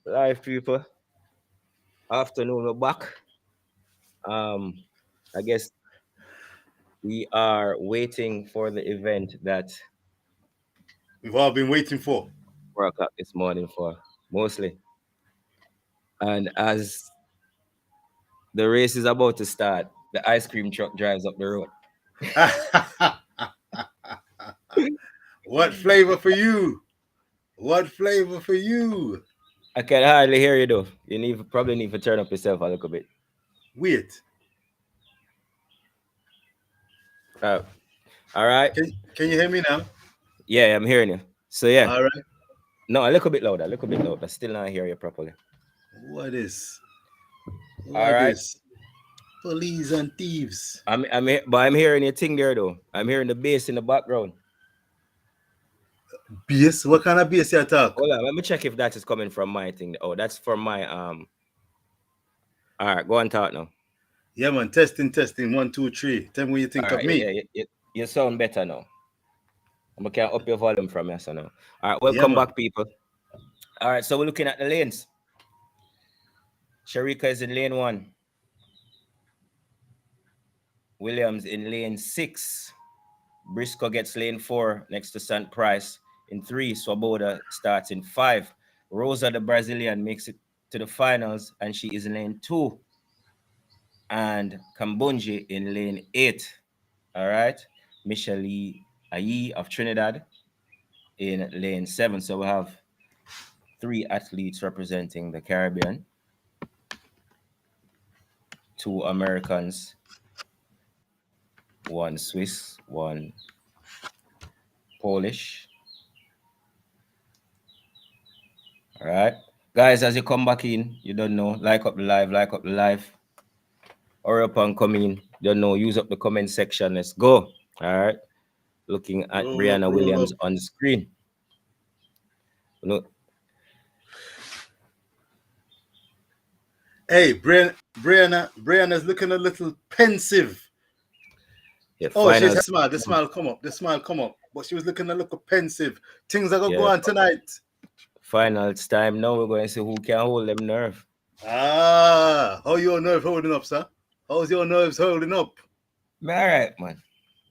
Live people, afternoon, we're back. Um, I guess we are waiting for the event that We've all been waiting for. 4 o'clock this morning for mostly. And as the race is about to start, the ice cream truck drives up the road. What flavor for you? What flavor for you? I can hardly hear you though. Probably need to turn up yourself a little bit. Wait. Uh, all right. Can you hear me now? Yeah, I'm hearing you. So yeah, All right. no, a little bit louder, a little bit louder. Still not hear you properly. What is? All What right. is? Police and thieves. But I'm hearing your thing there though. I'm hearing the bass in the background. Bass? What kind of bass you talk? Hold on, let me check if that is coming from my thing. Oh, that's from my All right, go on talk now. Yeah, man. Testing, testing. One, two, three. Tell me what you think All of right, me. you sound better now. I can up your volume from here, so now. All right, Yeah, welcome man. back, people. All right, so we're looking at the lanes. Sharika is in lane 1. Williams in lane 6. Briscoe gets lane 4 next to St. Price. In 3, Swoboda starts in 5. Rosa, the Brazilian, makes it to the finals, and she is in lane 2. And Kambunji in lane 8. All right. Michelle Ayi of Trinidad in lane 7. So we have 3 athletes representing the Caribbean, 2 Americans, 1 Swiss, 1 Polish. All right. Guys, as you come back in, you don't know, like up the live, like up the live. Hurry up and come in. Don't know, use up the comment section. Let's go. All right. Looking at Roll up, Brianna roll up. Williams on the screen. Look, Hey, Brianna's looking a little pensive. yeah, Oh, she's finals. smile. The smile come up. The smile come up. But she was looking a little pensive. Things are gonna go Yeah, on tonight. finals time. Now we're going to see who can hold them nerve. How your nerve holding up, sir? How's your nerves holding up? All right, man.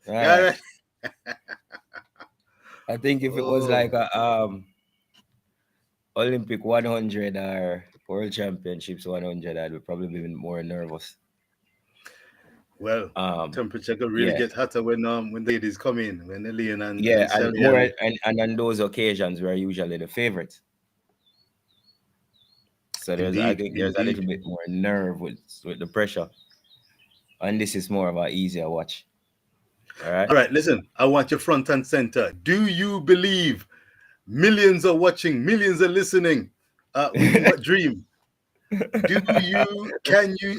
All Yeah, right. right. I think if it was Oh, like a Olympic 100 or World Championships 100, I'd probably be more nervous. well, Um, temperature could really yeah, get hotter when the ladies come in, when Elaine yeah, and and Shelly more and and on those occasions we're usually the favorites. So I indeed, think there's a little indeed. bit more nerve with the pressure, and this is more of a easier watch. All right. All right, listen, I want you front and center. Do you believe millions are watching, millions are listening? What dream?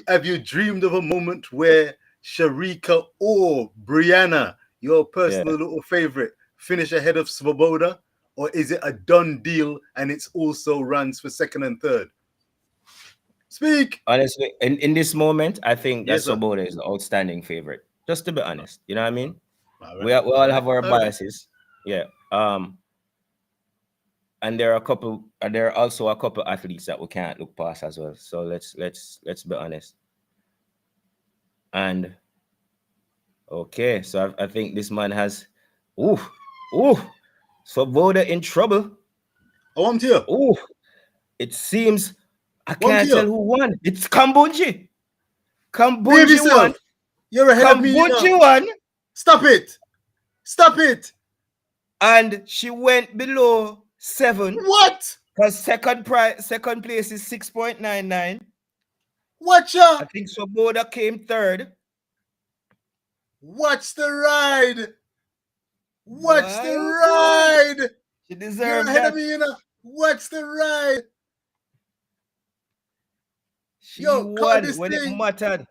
Have you dreamed of a moment where Sharika or Brianna, your Yeah. personal little favorite, finish ahead of Svoboda? Or is it a done deal and it's also runs for second and third? Speak. Honestly, in this moment, I think that Yes, sir. Soboda is the outstanding favorite. Just to be honest, you know what I mean? All We right. we All all right. have our All right. biases, yeah. And there are a couple. There are also a couple athletes that we can't look past as well. So let's be honest. And okay, so I think this man has, ooh, ooh, Svoboda in trouble. Oh, I'm here. Ooh, it seems I Oh, I'm can't here. tell who won. It's Kambunji. Behave Kambunji won. yourself. You're ahead of me, you know. Kambunji won. Stop it. Stop it. And she went below 7 What? because second place is 6.99. Watch I ya. think Swoboda came third. Watch the ride. Watch the Boy, oh boy, ride. she You're deserved ahead of that. me, you know. Watch the ride. She Yo, call won this when it thing. mattered.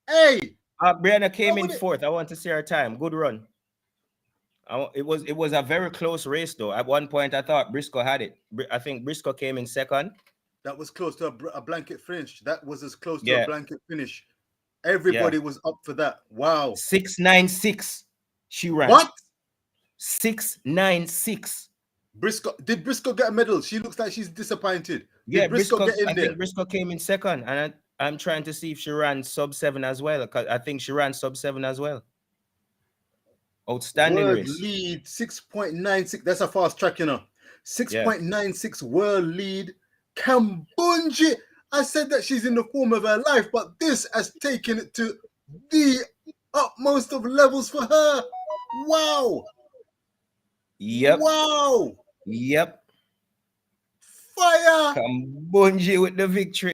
Hey, Brianna came what in would it? fourth. I want to see her time. Good run. It was a very close race though. At one point, I thought Briscoe had it. I think Briscoe came in second. That was close to a blanket finish. That was as close to a Yeah, blanket finish. yeah. Everybody was up for that. Wow. 696. She ran What? 696. Briscoe, did Briscoe get a medal? She looks like she's disappointed. Yeah, Did Briscoe Briscoe. get in I there? think Briscoe came in second, and I'm trying to see if she ran sub-7 as well. Because I think she ran sub-7 as well. Outstanding World race. lead 6.96. That's a fast track, you know. 6.96 world lead. Kambunji. I said that she's in the form of her life, but this has taken it to the utmost of levels for her. Wow. Yep. Wow. Yep. Fire. Kambunji with the victory.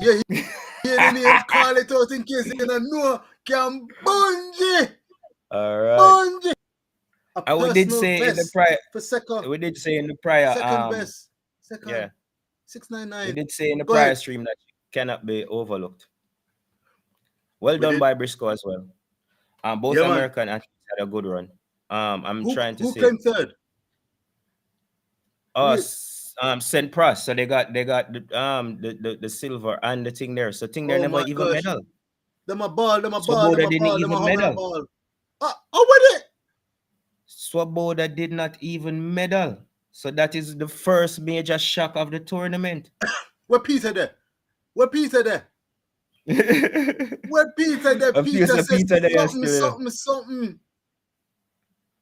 Yeah, hear the name, call it out in case you don't know. Kambunji. All right. Bunji. And we did say in the prior for second. We did say in the prior Second best. Second. Yeah. 699. We did say in the Go prior ahead. stream that she cannot be overlooked. Well We done did. by Briscoe as well. Both Yeah, man. American athletes had a good run. I'm trying to Who say came third? St. Pras. So they got the silver and the thing there. So thing there Oh never my even gosh. medal. Them a ball, them a ball, Swoboda them a didn't ball, them a even hammer medal. ball. Oh, what it? Swoboda did not even medal. So that is the first major shock of the tournament. Where Peter there? Where Peter there? Where Peter there? A few Peter says Peter there something, still. something.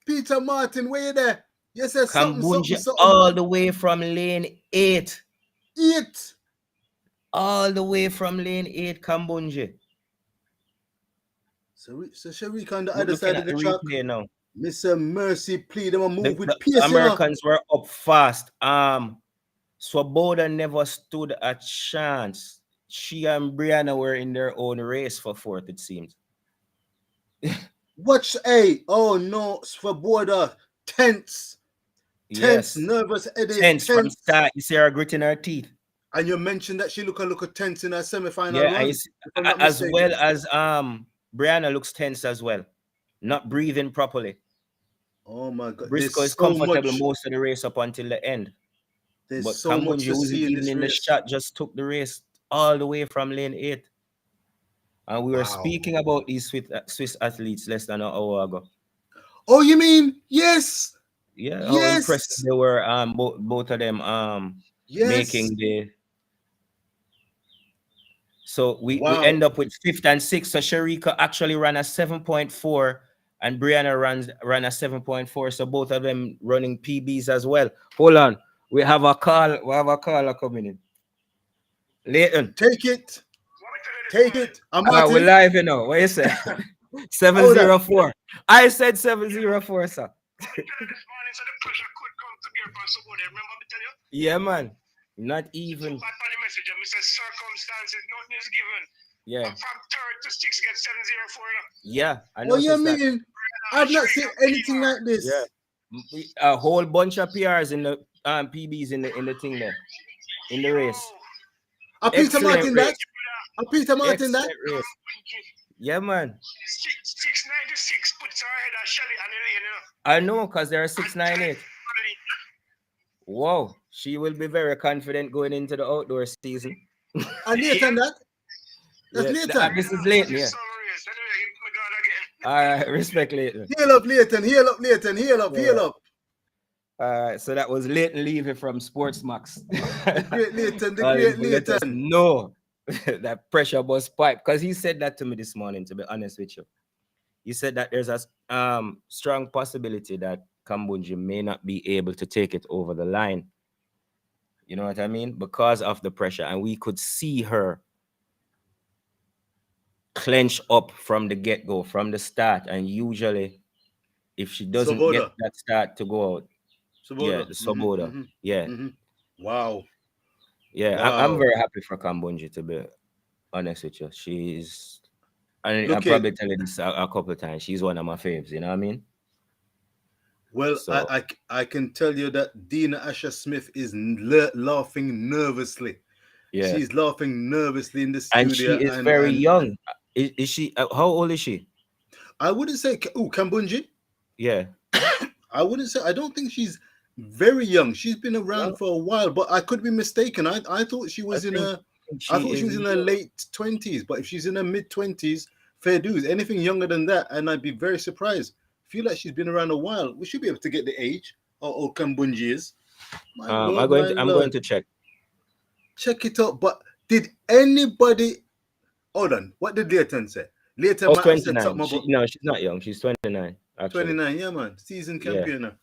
Peter Martin, where you there? You said something, Kambunji something. all the way from lane 8. Eat. All the way from lane 8, Kambunji. So Sharika on the We're other side of looking the at the track. replay now. Mr. Mercy, please, them a move with The pace, you know. Americans were up fast. Swoboda never stood a chance. She and Brianna were in their own race for fourth, it seems. Watch A. Oh no, Swoboda. Tense. Yes. Nervous, headache. Tense from start. You see her gritting her teeth. And you mentioned that she look tense in her semi-final Yeah, run. as well as Brianna looks tense as well. Not breathing properly. Oh my God. Briscoe is comfortable most of the race up until the end. There's But so much Kambunji, to who's see even in the shot, just took the race all the way from lane 8. And we were speaking about these Swiss athletes less than an hour ago. Oh, you mean? Yes. Yeah, how impressive they were. Both of them making the. So we end up with 5th and 6th. So Sharika actually ran a 7.4 and Brianna ran a 7.4. So both of them running PBs as well. Hold on. We have a call. We have a caller coming in. Leighton. Take it. We're live, you know. What you say? 704. I said 704, sir. Yeah, man. Not even. Circumstances, nothing is given. Yeah. From 3rd to 6th get 704. Yeah. What you mean? I've not seen anything like this. Yeah. A whole bunch of PRs in the PBs in the thing there. In the race. Peter Martin that? Peter Martin that? Race. Yeah, man. 696 puts her head at Shelly and Elaine, you know. I know, because there are 698. Wow, she will be very confident going into the outdoor season. And Leighton that? That's Leighton. This is Leighton, yeah. All right, respect Leighton. Heal up, Leighton. Heal up. All right, so that was Leighton Levy from Sportsmax. The great Leighton. No, that pressure was pipe, because he said that to me this morning, to be honest with you. He said that there's a strong possibility that Kambunji may not be able to take it over the line. You know what I mean? Because of the pressure. And we could see her clench up from the get-go, from the start. And usually, if she doesn't get that start to go out, Swoboda. Mm-hmm. Yeah. Mm-hmm. Wow. Yeah, wow. I'm very happy for Kambunji, to be honest with you. She's, and I'll probably tell you this a couple of times, she's one of my faves, you know what I mean? Well, so, I can tell you that Dina Asher Smith is laughing nervously. Yeah. She's laughing nervously in the studio. And she is very young. Is she, how old is she? I wouldn't say, Kambunji? Yeah. I wouldn't say, I don't think she's very young. She's been around for a while, but I could be mistaken. I thought she was in her late 20s, but if she's in her mid-20s, fair dues. Anything younger than that, and I'd be very surprised. I feel like she's been around a while. We should be able to get the age. how old Kambunji is. My I'm Lord, going my to I'm Lord. going to check. Check it out. But did anybody hold on? What did Leighton say? Leighton Oh, might have said 29. something about No, she's not young. She's 29, actually. 29. Yeah, man. Season Yeah. campaigner.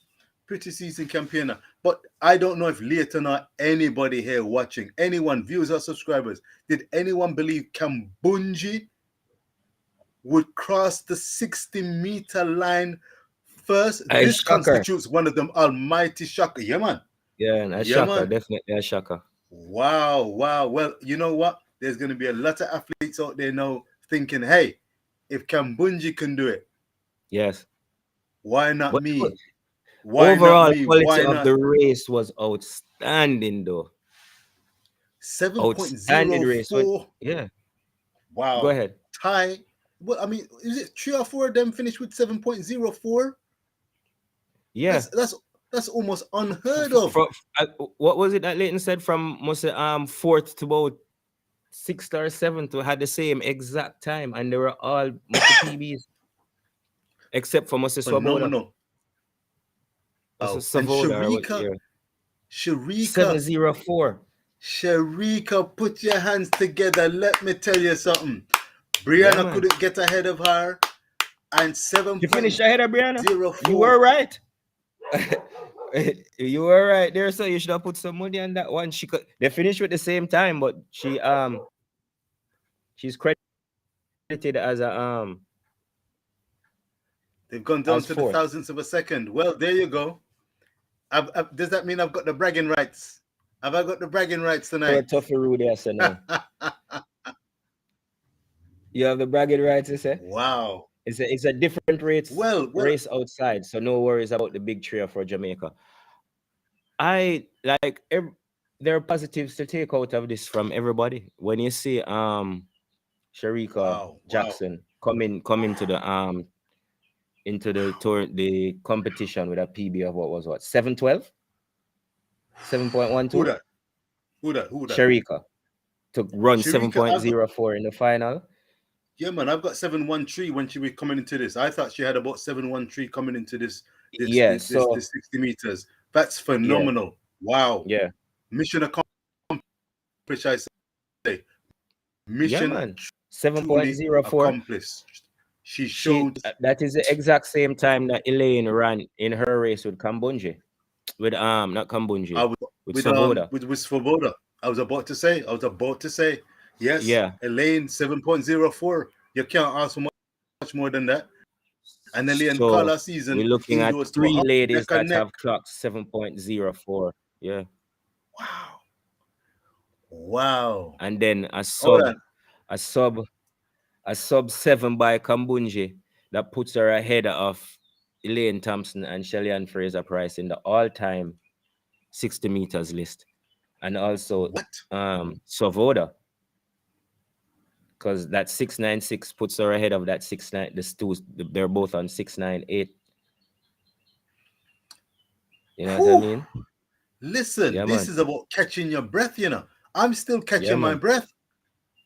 Pretty season campaigner. But I don't know if Leighton or anybody here watching, anyone, viewers or subscribers, did anyone believe Kambunji would cross the 60-meter line first? A This shocker. constitutes one of them almighty shocker. Yeah, man. Yeah, a Yeah, shocker. man. Definitely a shocker. Wow, wow. Well, you know what? There's going to be a lot of athletes out there now thinking, hey, if Kambunji can do it, Yes. why not But me? Why overall not me? quality Why of not? the race was outstanding, though. Outstanding race. 7.04. Yeah. Wow. Go ahead. Tie. Well, I mean, is it 3 or 4 of them finished with 7.04? Yeah. That's almost unheard of. What was it that Leighton said from fourth to about 6th or 7th to had the same exact time, and they were all PBs except for Moses Swoboda. Phenomenal. Oh, and Sharika 704. Sharika, put your hands together. Let me tell you something. Brianna couldn't get ahead of her, and 7. You finished ahead of Brianna? 04. You were right. You were right there, so you should have put some money on that one. They finished with the same time, but she's credited as a They've gone down to fourth. the thousandths of a second. Well, there you go. Does that mean I've got the bragging rights? Have I got the bragging rights tonight? Tough Rudy, I said no. You have the bragging rights, you say? Wow. It's a different race. Well, race outside, so no worries about the big trio for Jamaica. I like there are positives to take out of this from everybody. When you see Sharika Jackson come into the tour, the competition with a PB of what 712? 7.12? Who that? Sharika to run 7.04 in the final. Yeah, man, I've got 713 when she was coming into this. I thought she had about 713 coming into this 60 meters. That's phenomenal. Yeah. Wow. Yeah. Mission accomplished, I say. Mission 7.04 accomplished. She showed that is the exact same time that Elaine ran in her race with Kambunji. With not Kambunji. With Swoboda. With Swoboda. I was about to say. Yes. Yeah. Elaine 7.04. You can't ask for much more than that. And Elaine Carla season. We're looking at 3 ladies that have clocked 7.04. Yeah. Wow. And then a sub 7 by Kambunji that puts her ahead of Elaine Thompson and Shelly-Ann Fraser-Pryce in the all-time 60 meters list. And also Swoboda, because that 696 puts her ahead of that 69. They're both on 698. You know what I mean? Listen, this is about catching your breath, you know. I'm still catching my breath.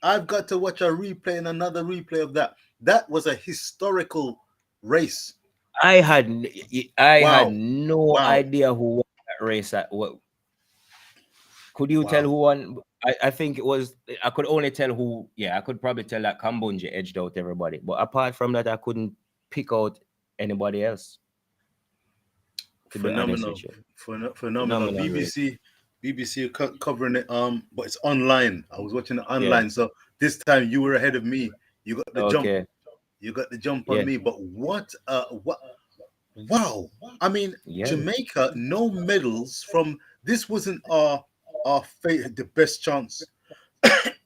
I've got to watch a replay and another replay of that. That was a historical race. I had no idea who won that race. Could you tell who won? I think it was. I could only tell who. Yeah, I could probably tell that Kambunji edged out everybody. But apart from that, I couldn't pick out anybody else. Phenomenal. BBC covering it. But it's online. I was watching it online. So this time you were ahead of me. You got the jump. You got the jump on me. But what? Wow. I mean, Jamaica, no medals from. This wasn't our the best chance.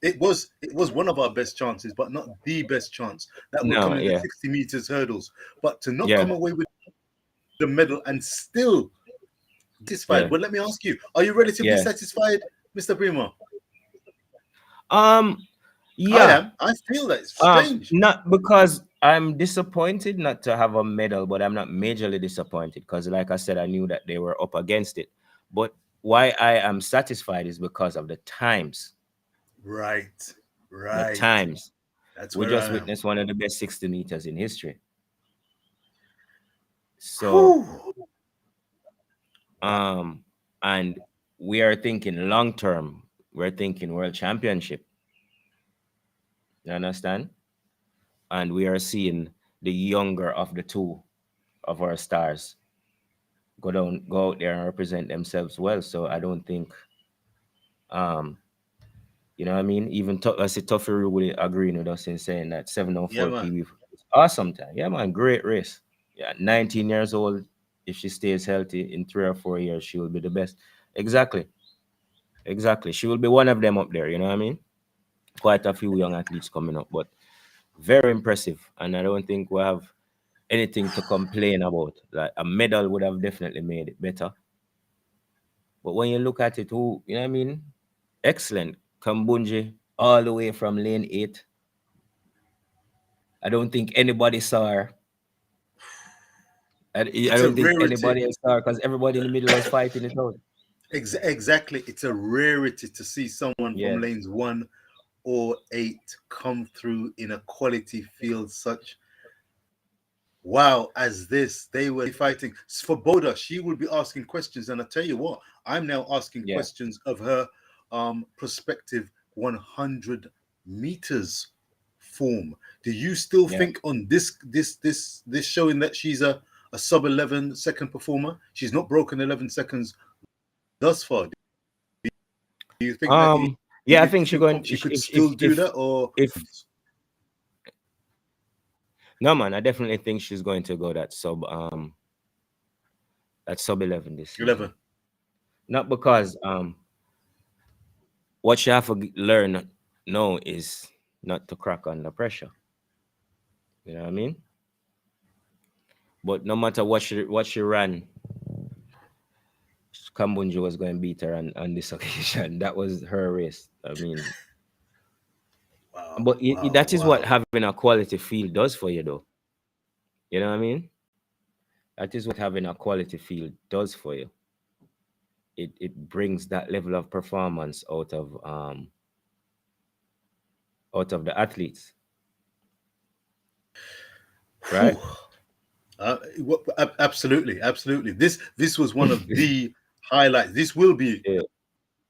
It was one of our best chances, but not the best chance. That would come in the 60 meters hurdles. But to not come away with the medal and still satisfied. Well, let me ask you: are you relatively satisfied, Mr. Primo? Yeah, I am. I feel that it's strange. Not because I'm disappointed not to have a medal, but I'm not majorly disappointed because, like I said, I knew that they were up against it. But why I am satisfied is because of the times. Right. The times. We just witnessed one of the best 60 meters in history. So And we are thinking long term. We're thinking world championship. You understand? And we are seeing the younger of the two of our stars go out there and represent themselves well. So I don't think, um, you know what I mean? Even I see Tuffy would agreeing with us in saying that Yeah, 704 man. PB is awesome time. Yeah, man, great race. Yeah, 19 years old. If she stays healthy in 3 or 4 years, she will be the best. Exactly. Exactly. She will be one of them up there. You know what I mean? Quite a few young athletes coming up, but very impressive. And I don't think we have anything to complain about. Like a medal would have definitely made it better. But when you look at it, who, you know what I mean? Excellent. Kambunji, all the way from lane 8. I don't think anybody saw her. I It's a don't think rarity. anybody else saw her because everybody in the middle was fighting it out. Exactly. It's a rarity to see someone Yeah. from lanes 1 or 8 come through in a quality field such. Wow, as this, they were fighting. For Boda, she will be asking questions. And I tell you what, I'm now asking Yeah. questions of her prospective 100 meters form. Do you still Yeah. think on this showing that she's a sub 11 second performer? She's not broken 11 seconds thus far. Do you think that Yeah, I you think feel she could still do that, or if no, man, I definitely think she's going to go that sub 11 this season. 11? Not because what you have to learn now is not to crack under pressure. You know what I mean? But no matter what she ran, Kambunji was going to beat her on this occasion. That was her race. I mean, Wow, but that is what wow. having a quality field does for you, though. You know what I mean? That is what having a quality field does for you. It brings that level of performance out of the athletes, right? Absolutely. This was one of the highlights. This will be Yeah.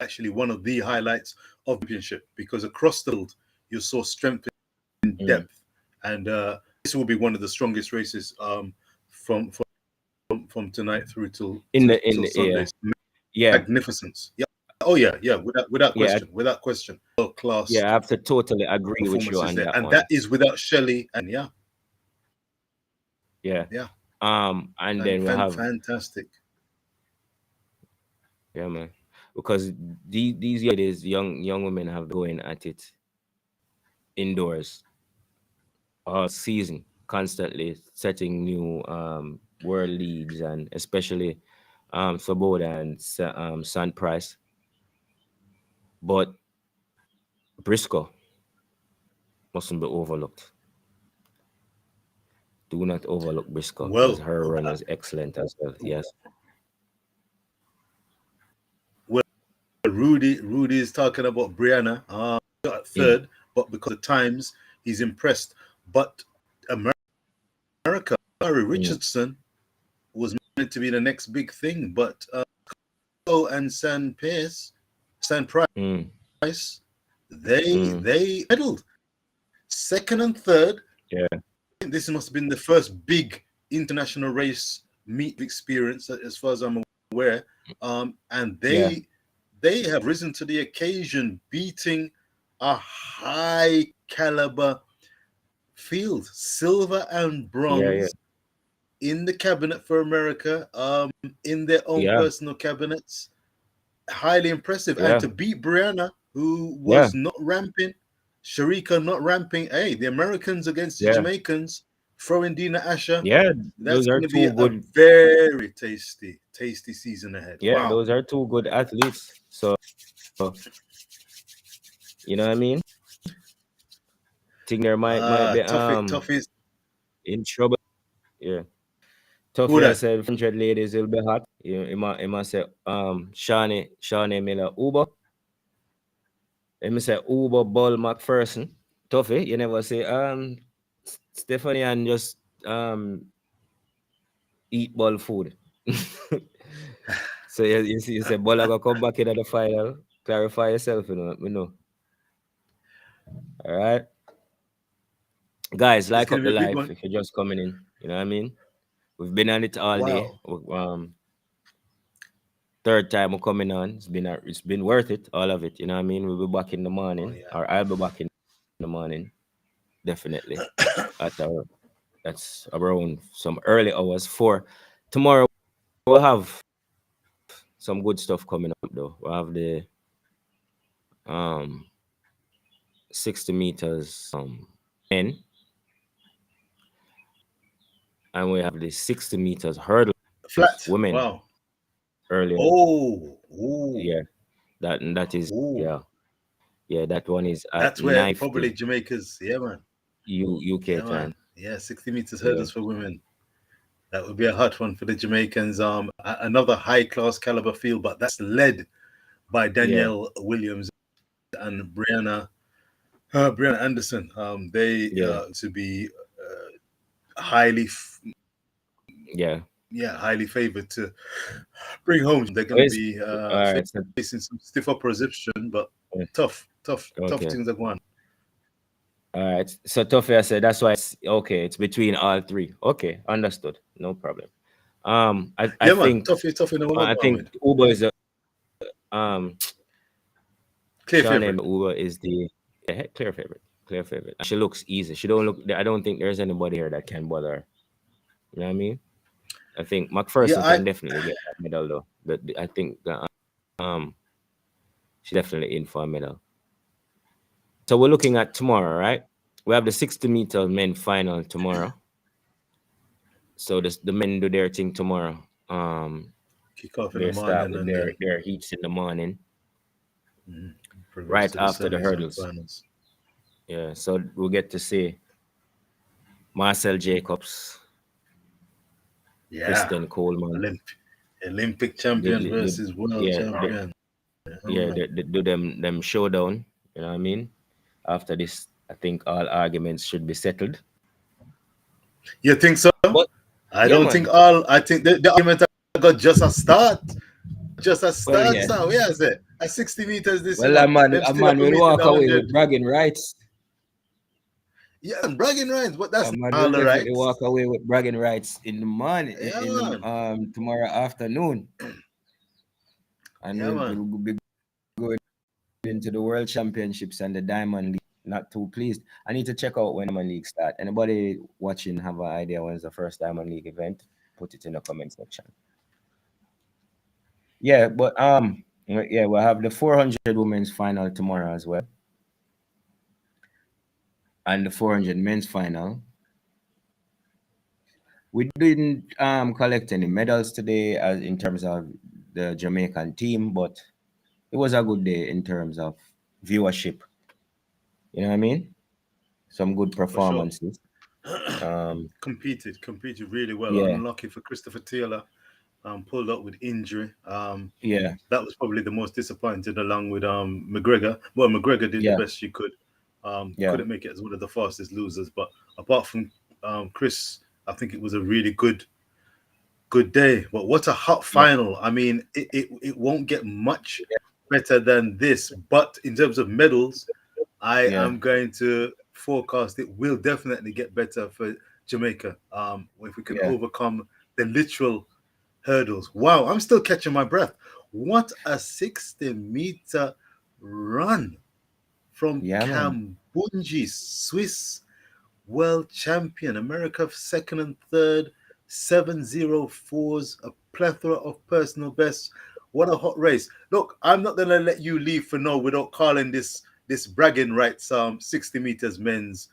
actually one of the highlights of the championship, because across the field you saw strength in depth, and this will be one of the strongest races from tonight through till Sunday. Yeah. Magnificence. Yeah. Oh yeah. Without question. World class. Yeah, I have to totally agree with you Performances on there, that and one. that is without Shelley. And Yeah. And then we have fantastic. Yeah, man. Because these ladies, young women, have been going at it indoors all season, constantly setting new world leagues, and especially Svoboda and San Price. But Briscoe mustn't be overlooked. Do not overlook Briscoe, because her run was excellent as well. Yes. Well, Rudy is talking about Brianna. Got third, but because of times he's impressed. But America, Larry Richardson was meant to be the next big thing, but and San Price, they medaled second and third. Yeah, this must have been the first big international race meet experience, as far as I'm aware. And they have risen to the occasion, beating a high caliber field, silver and bronze in the cabinet for America, in their own personal cabinets. Highly impressive. And to beat Brianna, who was not ramping, Sharika not ramping. Hey, the Americans against the Jamaicans, throwing Dina Asher. Yeah, that's going to be good. A very tasty season ahead. Yeah, wow. Those are two good athletes. So, you know what I mean? I think there might be Tuffy's in trouble. Yeah. Tuffy, I said 100 ladies will be hot. You must say Shawnee Miller Uber. Let say Uber Ball McPherson. Tuffy, you never say Stephanie and just eat ball food. So you say Bola gonna come back in at the final. Clarify yourself, we know. All right. Guys, It's like gonna up be the a big live one. if you're just coming in. You know what I mean? We've been on it all day. Wow. Third time we're coming on. It's been worth it, all of it. You know what I mean? We'll be back in the morning, yeah. or I'll be back in the morning, definitely. That's around some early hours. Tomorrow we'll have some good stuff coming up though. We'll have the 60 meters men, and we have the 60 meters hurdle Flat. women Wow. earlier. Oh. Ooh. Yeah, that is Ooh. yeah. That one is at That's where 9:50 probably Jamaica's. Yeah, man. UK Yeah, time. man. Yeah, 60 meters Yeah. hurdles for women. That would be a hot one for the Jamaicans. Another high class caliber field, but that's led by Danielle Williams and Brianna Anderson. They to be highly favored to bring home. They're going to be facing some stiff opposition, but tough things are going. All right. So Tuffy, I said that's why it's okay. It's between all three. Okay, understood. No problem. I think Tuffy. I think Uber is a clear favorite. Uber is the clear favorite. Clear favorite. She looks easy. She don't look. I don't think there's anybody here that can bother her. You know what I mean? I think McPherson can definitely get that medal though. But I think that she's definitely in for a medal. So we're looking at tomorrow, right? We have the 60 meter men final tomorrow. So the men do their thing tomorrow. Kick off in the morning with their heats in the morning. Mm-hmm. Right after the hurdles. Yeah, so we'll get to see Marcel Jacobs, Kristen Coleman, Olympic champion versus world champion. They do them showdown. You know what I mean? After this, I think all arguments should be settled. You think so? But, I don't think all. I think the argument got just a start. Well, yeah. So yeah, is it at 60 meters this well, a man will walk away with bragging rights. Yeah, and bragging rights, but that's all the rights. Walk away with bragging rights in the morning, tomorrow afternoon, and we'll be going into the World Championships and the Diamond League. Not too pleased. I need to check out when Diamond League start. Anybody watching have an idea when's the first Diamond League event? Put it in the comment section. Yeah, but we'll have the 400 women's final tomorrow as well, and the 400 men's final. We didn't collect any medals today as in terms of the Jamaican team, but it was a good day in terms of viewership. You know what I mean? Some good performances. Competed really well. Yeah. Unlucky for Christopher Taylor. Pulled up with injury. That was probably the most disappointing, along with McGregor. Well, McGregor did the best she could. Couldn't make it as one of the fastest losers, but apart from Chris, I think it was a really good day. But what a hot final! I mean, it won't get much better than this. But in terms of medals, I am going to forecast it will definitely get better for Jamaica. If we can overcome the literal hurdles. Wow, I'm still catching my breath. What a 60-meter run from Kambundji, Swiss world champion, America second and third, 7:04s, a plethora of personal bests. What a hot race. Look, I'm not going to let you leave for no without calling this bragging rights 60 meters men's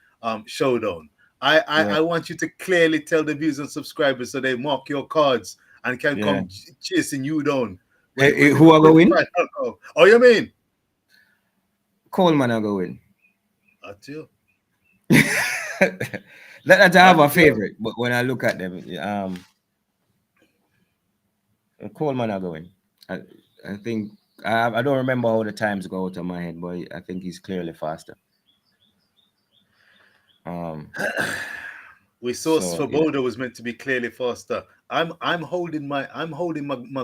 showdown. I want you to clearly tell the viewers and subscribers so they mark your cards and can come chasing you down. Who are going? Oh, you mean? Coleman are going. That's you. That I have a favorite, but when I look at them, Coleman are going. I think I don't remember how the times go out of my head, but I think he's clearly faster. We saw Svoboda was meant to be clearly faster. I'm holding my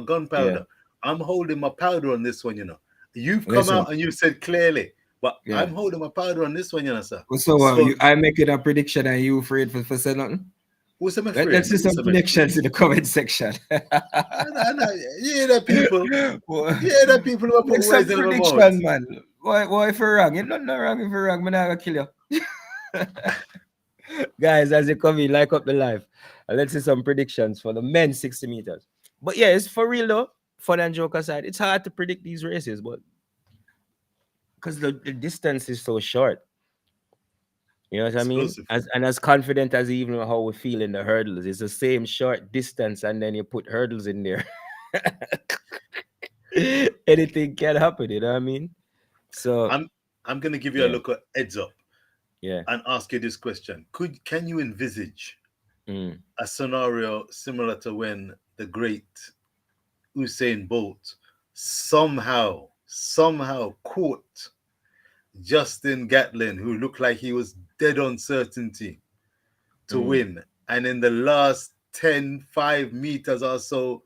gunpowder. I'm holding my powder on this one, you know. You've come Listen, out and you said clearly, but yeah. I'm holding my powder on this one, you know, sir. So So I making a prediction and you afraid for say nothing? who's am afraid? Let's see some predictions in the comment section. You hear that people? Well, You hear that people who are make put some words in their mouth? prediction, man. Why if you're wrong? You're not wrong if you're wrong. I'm not gonna kill you. Guys, as you come in, like up the live. Let's see some predictions for the men 60 meters. But yeah, it's for real though. Fun and joke aside, it's hard to predict these races, but because the distance is so short. You know what I mean? Explosive. As confident as even how we feel in the hurdles, it's the same short distance, and then you put hurdles in there. Anything can happen, you know what I mean? So I'm gonna give you a yeah. look at heads up Yeah. and ask you this question. Can you envisage Mm. a scenario similar to when the great Usain Bolt somehow caught Justin Gatlin, who looked like he was dead on certainty to win, and in the last 5 meters or so,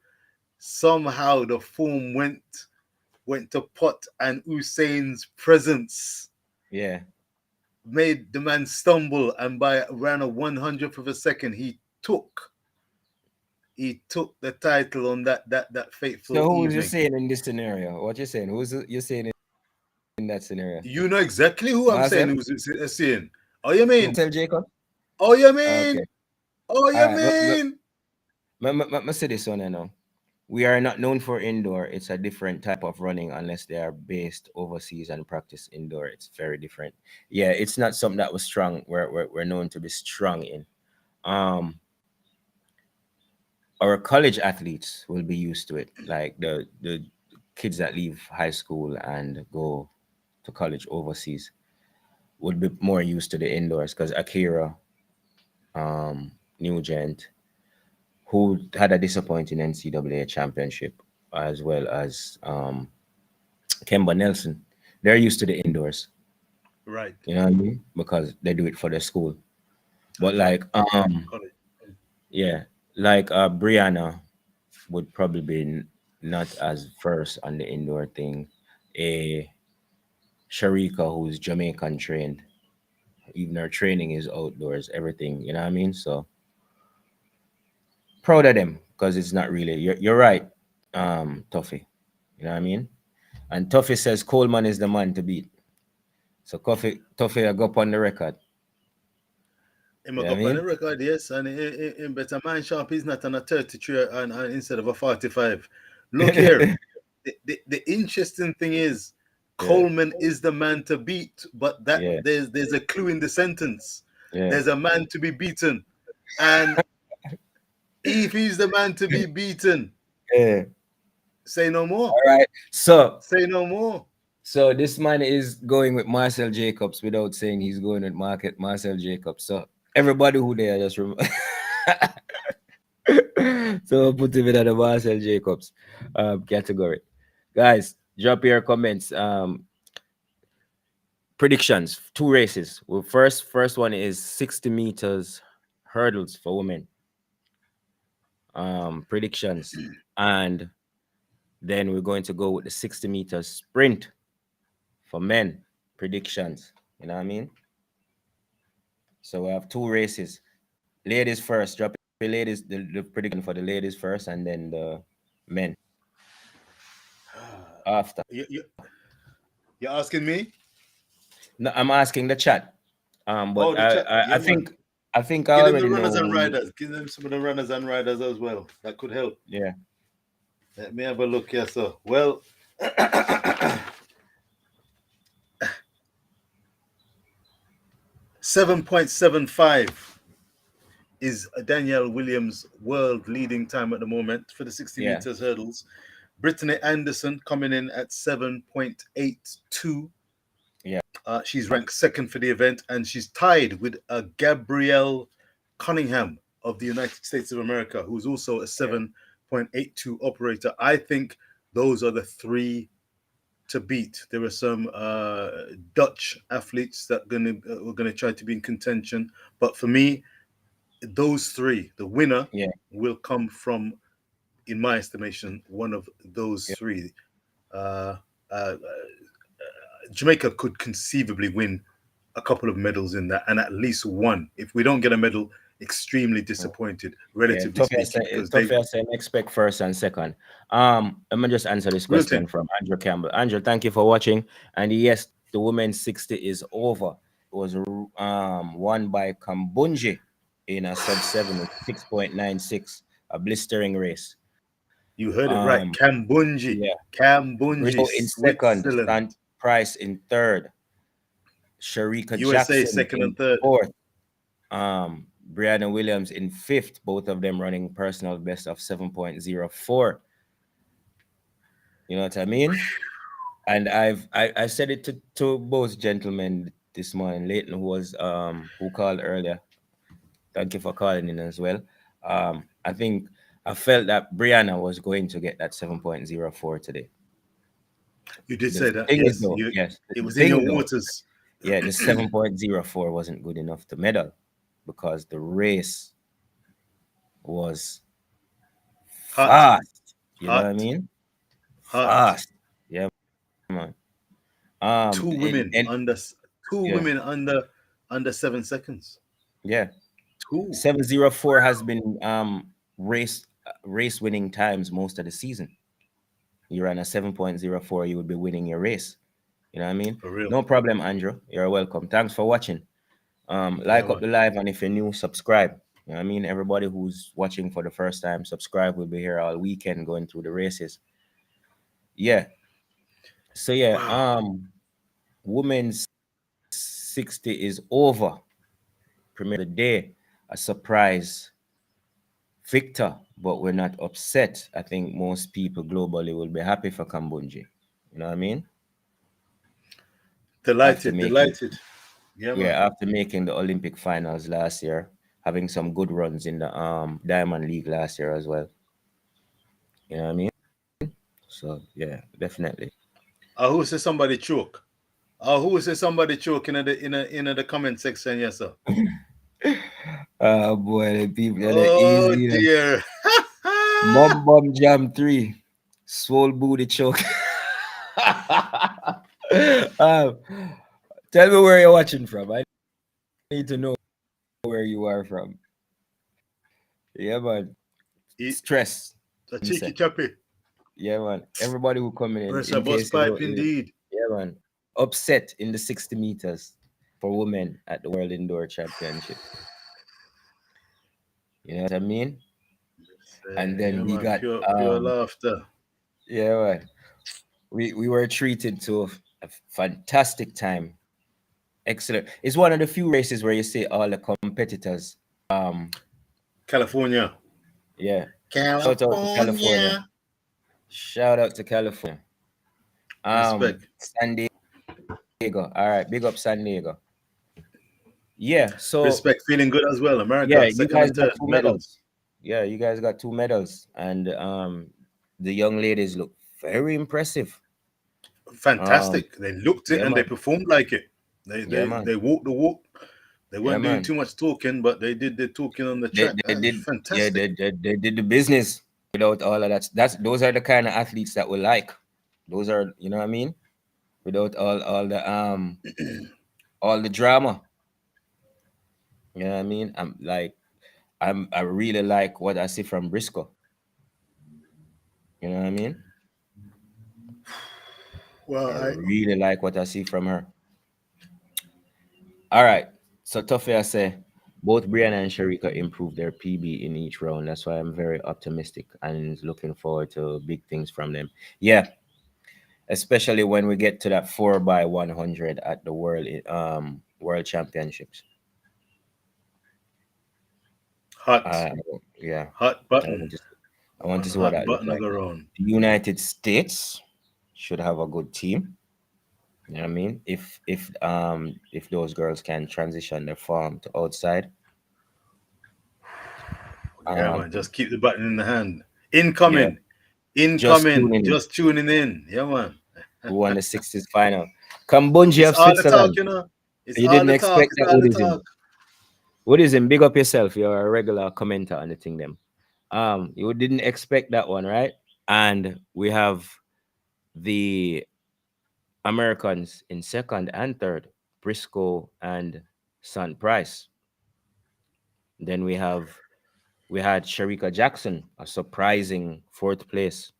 somehow the form went to pot, and Usain's presence made the man stumble, and by around a 100th of a second, he took the title on that fateful So who's evening. you saying in this scenario? What you saying? Who's you saying in that scenario? You know exactly who I'm Marcel? saying. Who's saying? Oh, you mean? Marcel Jacob? Oh, you mean? Okay. Oh, you mean? I say this one, you know. We are not known for indoor. It's a different type of running unless they are based overseas and practice indoor. It's very different. Yeah, it's not something that was strong. We're known to be strong in. Our college athletes will be used to it. Like the kids that leave high school and go to college overseas would be more used to the indoors because Akira, Nugent, who had a disappointing NCAA championship, as well as Kemba Nelson, they're used to the indoors. Right. You know what I mean? Because they do it for their school. But like yeah, like Brianna would probably be not as versed on the indoor thing. A Sharika, who's Jamaican trained, even her training is outdoors, everything, you know what I mean? So proud of them because it's not really you're right, Tuffy. You know what I mean? And Tuffy says Coleman is the man to beat. So Tuffy, I go up on the record. Him got on the record, yes, and in better man sharp is not on a 33 and instead of a 45. Look here, the interesting thing is Coleman is the man to beat, but there's a clue in the sentence. There's a man to be beaten, and if he's the man to be beaten, say no more. All right, so say no more. So this man is going with Marcel Jacobs without saying he's going with Marcel Jacobs. So everybody who there just remember. So put him in the Marcel Jacobs category. Guys, drop your comments. Predictions, 2 races. Well, first one is 60 meters hurdles for women. Predictions. And then we're going to go with the 60 meters sprint for men. Predictions. You know what I mean? So we have 2 races. Ladies first. Drop the ladies, the prediction for the ladies first, and then the men after. You're asking me? No, I'm asking the chat. But I think I give already them the runners know. And riders. Give them some of the runners and riders as well. That could help. Yeah. Let me have a look here, sir. Well, 7.75 is Danielle Williams' world leading time at the moment for the 60 meters hurdles. Brittany Anderson coming in at 7.82. Yeah. She's ranked 2nd for the event, and she's tied with Gabrielle Cunningham of the United States of America, who's also a 7.82 operator. I think those are the 3 to beat. There are some Dutch athletes that are gonna try to be in contention, but for me, those 3, the winner will come from in my estimation, one of those Yeah. three. Uh, uh, Jamaica could conceivably win a couple of medals in that, and at least one. If we don't get a medal, extremely disappointed, Yeah, relatively speaking, because they Tough say expect first and second. Let me just answer this real question thing. from Andrew Campbell. Andrew, thank you for watching. And yes, the women's 60 is over. It was won by Kambunji in a sub 7 6.96, a blistering race. You heard it right. Kambunji. Yeah. Kambunji, Briscoe in second, Switzerland. Stan Price in third, Sharika USA Jackson second in and third. fourth, Brianna Williams in fifth, both of them running personal best of 7.04. You know what I mean? And I said it to both gentlemen this morning. Leighton, who called earlier. Thank you for calling in as well. I think I felt that Brianna was going to get that 7.04 today. You did The say that. thing is Yes. though, yes, It the was in your thing though, waters. yeah, the 7.04 wasn't good enough to medal because the race was Hot. fast. You know Hot. what I mean? Hot. Fast. Yeah, man. Two women under 7 seconds. Yeah. Two. 7.04 has been race winning times most of the season. You run a 7.04, you would be winning your race. You know what I mean? For real. No problem, Andrew. You're welcome. Thanks for watching. Like up the live, and if you're new, subscribe. You know what I mean? Everybody who's watching for the first time, subscribe. We'll be here all weekend going through the races. Yeah. So yeah, Wow. women's 60 is over. Premier of the day, a surprise victor, but we're not upset. I think most people globally will be happy for Kambunji. You know what I mean? Delighted. Yeah, After making the Olympic finals last year, having some good runs in the Diamond League last year as well. You know what I mean? So yeah, definitely. Who says somebody choke? Who says somebody choke in the comment section? Yes, sir. Oh boy, the people are Oh easy. dear. Bum Jam 3. Swole booty choke. Tell me where you're watching from. I need to know where you are from. Yeah, man. Stress. A cheeky chappy. Yeah, man. Everybody who coming in. Pressure bus pipe indeed. Yeah, man. Upset in the 60 meters for women at the World Indoor Championship. You know what I mean? And then we got pure laughter. Yeah, man. We were treated to a fantastic time. Excellent. It's one of the few races where you see all the competitors. California. Yeah. California. Shout out to California. Shout out to California. Respect. San Diego. All right. Big up San Diego. Yeah. So respect. Feeling good as well. America. Yeah, you guys got 2 medals. Yeah, you guys got 2 medals. And the young ladies look very impressive. Fantastic. They looked it and they performed like it. They walked the walk. They weren't doing too much talking, but they did the talking on the track. They did fantastic. Yeah, they did the business without all of that. Those are the kind of athletes that we like. Those are, you know what I mean? Without all the all the drama. You know what I mean? I really like what I see from Briscoe. You know what I mean? Well, I really like what I see from her. All right. So Tuffy, I say both Brianna and Sharika improved their PB in each round. That's why I'm very optimistic and looking forward to big things from them. Yeah. Especially when we get to that 4x100 at the World Championships. Hot. Yeah. Hot button. I want to see what that looks like. The United States should have a good team. You know what I mean? If those girls can transition their form to outside. Yeah, man, just keep the button in the hand. Incoming. Just tuning in. Yeah, man. Who won the 60s final? Kambunji of Switzerland. You didn't expect that, Woodism. Woodism, big up yourself. You're a regular commenter on the thing them. You didn't expect that one, right? And we have the Americans in second and third, Briscoe and Son Price. Then we had Sharika Jackson, a surprising fourth place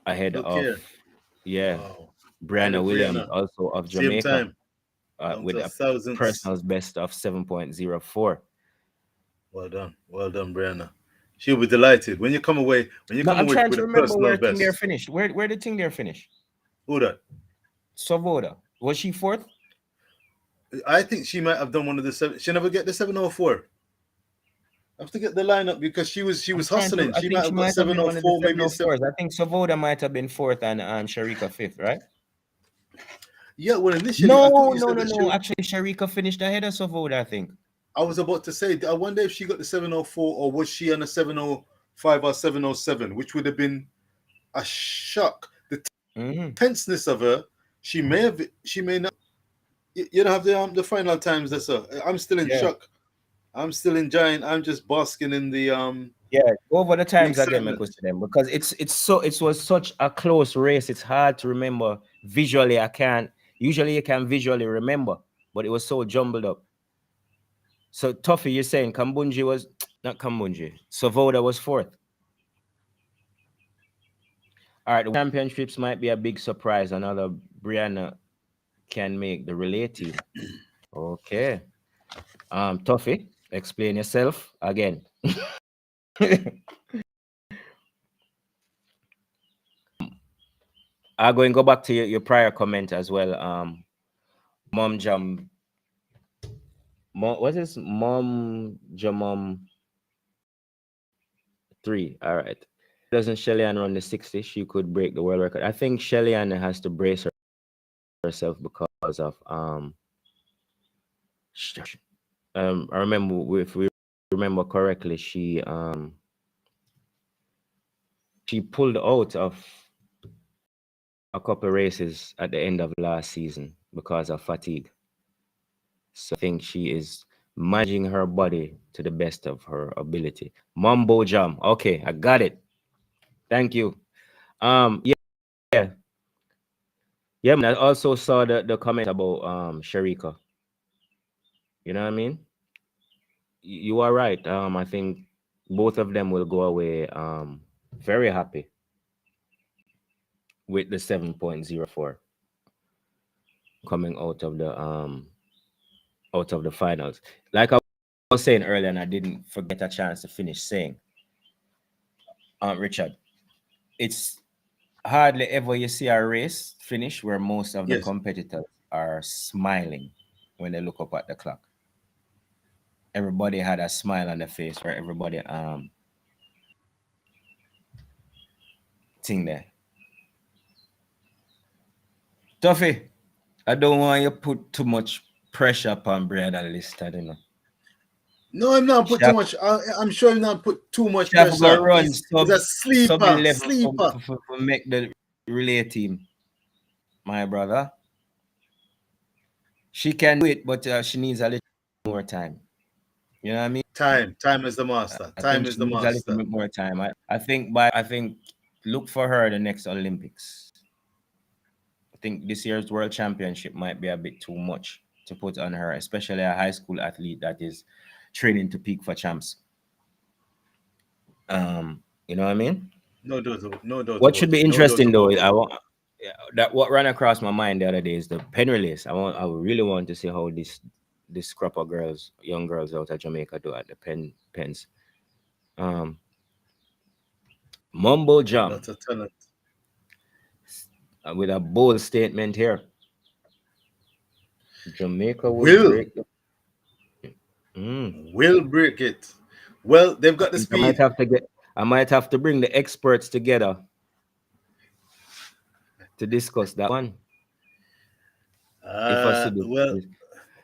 ahead Look of here. Wow. Ahead Brianna of Williams, Brianna. also of Same Jamaica, time. Down with to a thousandths. personal best of 7.04. Well done. Well done, Brianna. She'll be delighted. When you come away No, I'm trying with to a remember personal where thing there best. finished. Where did thing there finish? Who that? Savoda. Was she fourth? I think she might have done one of the seven. She never get the 704. I have to get the lineup because she was hustling. I She think might she have got might have been one of the 704, maybe a 7. 704s. I think Savoda might have been fourth and Sharika fifth, right? Yeah, well, initially I thought you said that No. Actually, Sharika finished ahead of Savoda, I think. I was about to say, I wonder if she got the 704 or was she on a 705 or 707, which would have been a shock. The tenseness of her, she may not. You don't have the final times. That's I'm still in shock. I'm still enjoying. I'm just basking in the Go over the times again, excitement. them, because it was such a close race. It's hard to remember visually. Usually you can visually remember, but it was so jumbled up. So Tuffy, you're saying Kambunji was not Kambunji. Savoda was fourth. All right, the championships might be a big surprise. Another Brianna can make the relay team. Okay. Tuffy, explain yourself again. I'm going to go back to your prior comment as well. Mom Jam. What is Mom Jamom 3? All right. Doesn't Shelly-Ann run the 60? She could break the world record. I think Shelly-Ann has to brace herself because of I remember, if we remember correctly, she pulled out of a couple races at the end of last season because of fatigue. So I think she is managing her body to the best of her ability. Mambo Jam. Okay, I got it. Thank you. Yeah. Man, I also saw the comment about Sharika. You know what I mean? You are right. I think both of them will go away very happy with the 7.04 coming out of the finals. Like I was saying earlier, and I didn't forget a chance to finish saying, Richard, it's hardly ever you see a race finish where most of the competitors are smiling when they look up at the clock. Everybody had a smile on their face, where everybody thing there. Tuffy, I don't want you put too much pressure upon Brianna Lister, you know. No, I'm not put too much. I'm sure I'm not put too much pressure. Run He's a sleeper. Sleeper. For make the relay team, my brother. She can do it, but she needs a little more time. You know what I mean? Time is the master. Time is the master. A little bit more time. I think look for her the next Olympics. I think this year's World Championship might be a bit too much to put on her, especially a high school athlete that is training to peak for champs. You know what I mean? No doubt. What should be interesting though, that what ran across my mind the other day is the pen release. I really want to see how this crop of young girls out of Jamaica do at the pens. Mumbo Jam. That's a talent. With a bold statement here. Jamaica will break will break it. Well, they've got the speed. I might have to bring the experts together to discuss that one.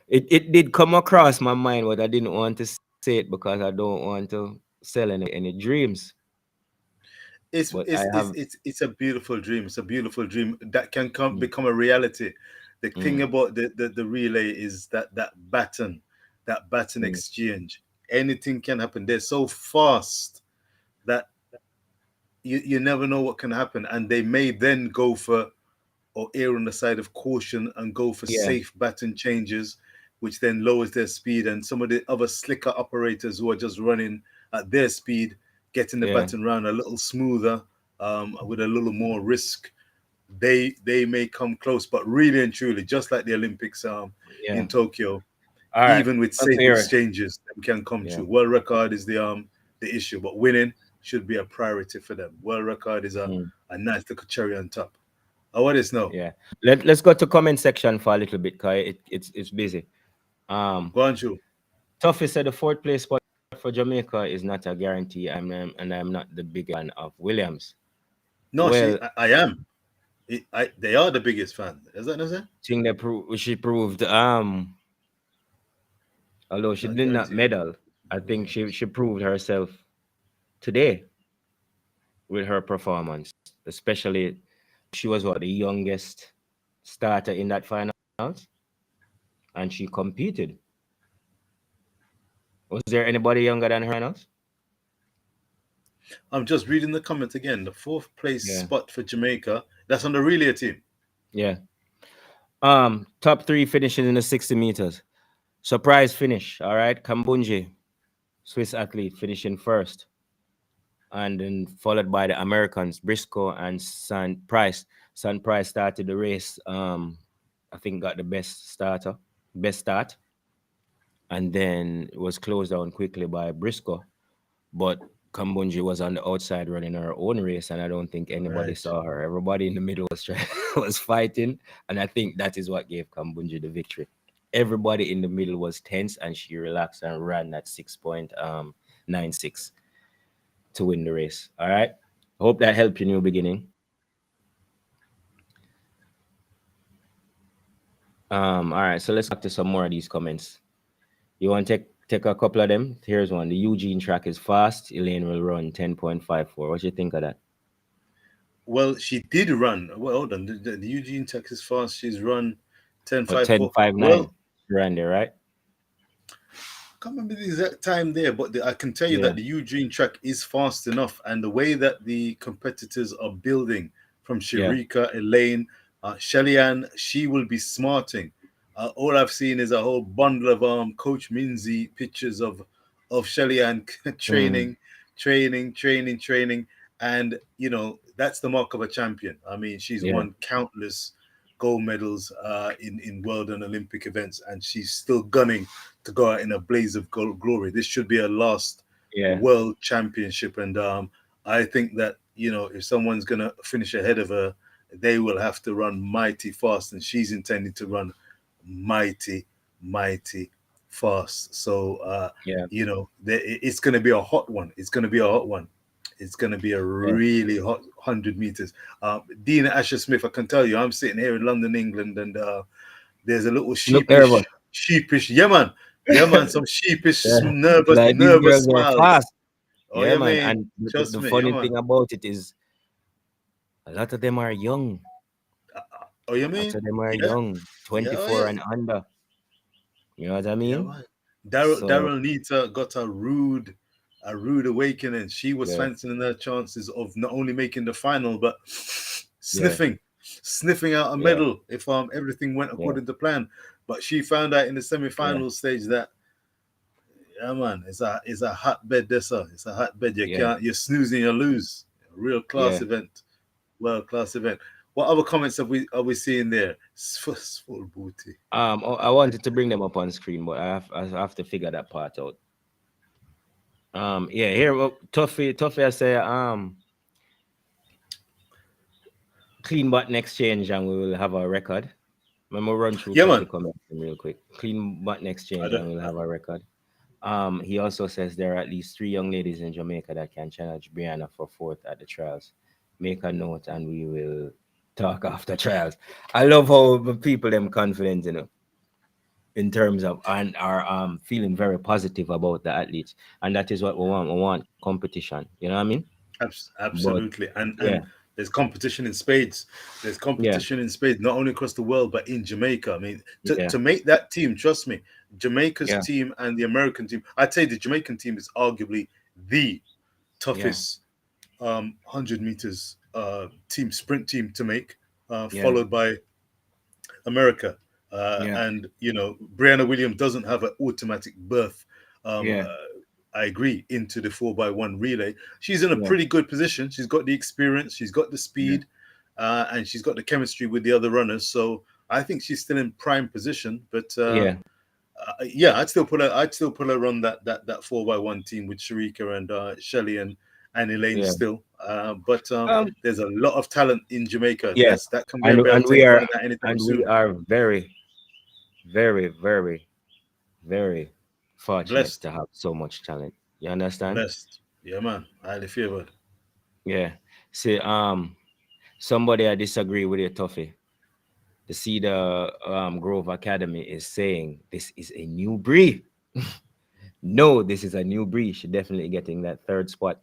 It did come across my mind, but I didn't want to say it because I don't want to sell any dreams. It's a beautiful dream. It's a beautiful dream that can become a reality. The thing about the relay is that baton exchange. anything can happen. They're so fast that you never know what can happen, and they may then go for or err on the side of caution and go for safe baton changes, which then lowers their speed. And some of the other slicker operators who are just running at their speed, getting the baton round a little smoother, with a little more risk, they may come close. But really and truly, just like the Olympics in Tokyo, even with safe exchanges, they can come true. World record is the issue, but winning should be a priority for them. World record is a nice little cherry on top. What is now? Yeah. Let's go to comment section for a little bit, because it's busy. Go on, Joe. Tuffy said the 4th place spot for Jamaica is not a guarantee. I'm not the big fan of Williams. No, I am. They are the biggest fan. Is that what I'm saying? She proved although she did not medal, I think she proved herself today with her performance, especially she was the youngest starter in that finals, and she competed. Was there anybody younger than her finals? I'm just reading the comment again. The 4th place spot for Jamaica. That's on the relay team. Yeah. Top 3 finishes in the 60 meters. Surprise finish. All right. Kambunji, Swiss athlete, finishing 1st. And then followed by the Americans, Briscoe and Sant Price. Sant Price started the race. I think got the best start. And then it was closed down quickly by Briscoe. But Kambunji was on the outside running her own race, and I don't think anybody saw her. Everybody in the middle was fighting, and I think that is what gave Kambunji the victory. Everybody in the middle was tense, and she relaxed and ran at 6.96 to win the race. All right. Hope that helped you in your beginning. All right, so let's back to some more of these comments. You want to take a couple of them? Here's one. The Eugene track is fast. Elaine will run 10.54. What do you think of that? Well, she did run. Well, hold on. The Eugene track is fast. She's run 10.54. 10.59. Well, ran there, right? I can't remember the exact time there, but I can tell you that the Eugene track is fast enough. And the way that the competitors are building from Sharika, Elaine, Shelly-Ann, she will be smarting. All I've seen is a whole bundle of Coach Minzy pictures of Shelly-Ann training. And, you know, that's the mark of a champion. I mean, she's won countless gold medals in world and Olympic events, and she's still gunning to go out in a blaze of glory. This should be her last world championship. And I think that, you know, if someone's going to finish ahead of her, they will have to run mighty fast, and she's intending to run mighty fast. So, you know, it's going to be a hot one. It's going to be a really hot 100 meters. Dina Asher-Smith, I can tell you, I'm sitting here in London, England, and there's a little sheepish, some sheepish, nervous smiles. Oh, yeah, man. And the funny thing about it is, a lot of them are young. Oh, you mean? A lot of them are young, 24 and under. You know what I mean? Yeah, Daryl Nita got a rude awakening. She was fancying her chances of not only making the final, but sniffing out a medal if everything went according to plan. But she found out in the semi-final stage that, it's a hotbed. It's a hotbed. You're snoozing, you lose. Real class event, world class event. What other comments are we seeing there? Full booty. I wanted to bring them up on screen, but I have to figure that part out. Here, Tuffy, I say, clean button exchange, and we will have a record. Remember, run through the comments real quick. Clean button exchange, and we'll have a record. He also says there are at least 3 young ladies in Jamaica that can challenge Brianna for 4th at the trials. Make a note, and we will talk after trials. I love how the people them confident, you know, in terms of, and are feeling very positive about the athletes, and that is what we want. We want competition. You know what I mean? Absolutely. And There's competition in spades. There's competition in spades, not only across the world, but in Jamaica. I mean, to make that team, trust me, Jamaica's team and the American team, I'd say the Jamaican team is arguably the toughest 100 meters sprint team to make, followed by America. And, you know, Brianna Williams doesn't have an automatic berth. I agree, into the 4x1 relay. She's in a pretty good position. She's got the experience, she's got the speed, and she's got the chemistry with the other runners. So I think she's still in prime position. But I'd still put her on that 4x1 team with Sharika and Shelly and Elaine still. But there's a lot of talent in Jamaica. Yes, that can be and we are very, very, very, very fortunate blessed to have so much talent. You understand? Blessed. Yeah, man. Highly favored. Yeah. See, somebody I disagree with you, Tuffy. The Cedar Grove Academy is saying this is a new breed. No, this is a new breed. She's definitely getting that third spot.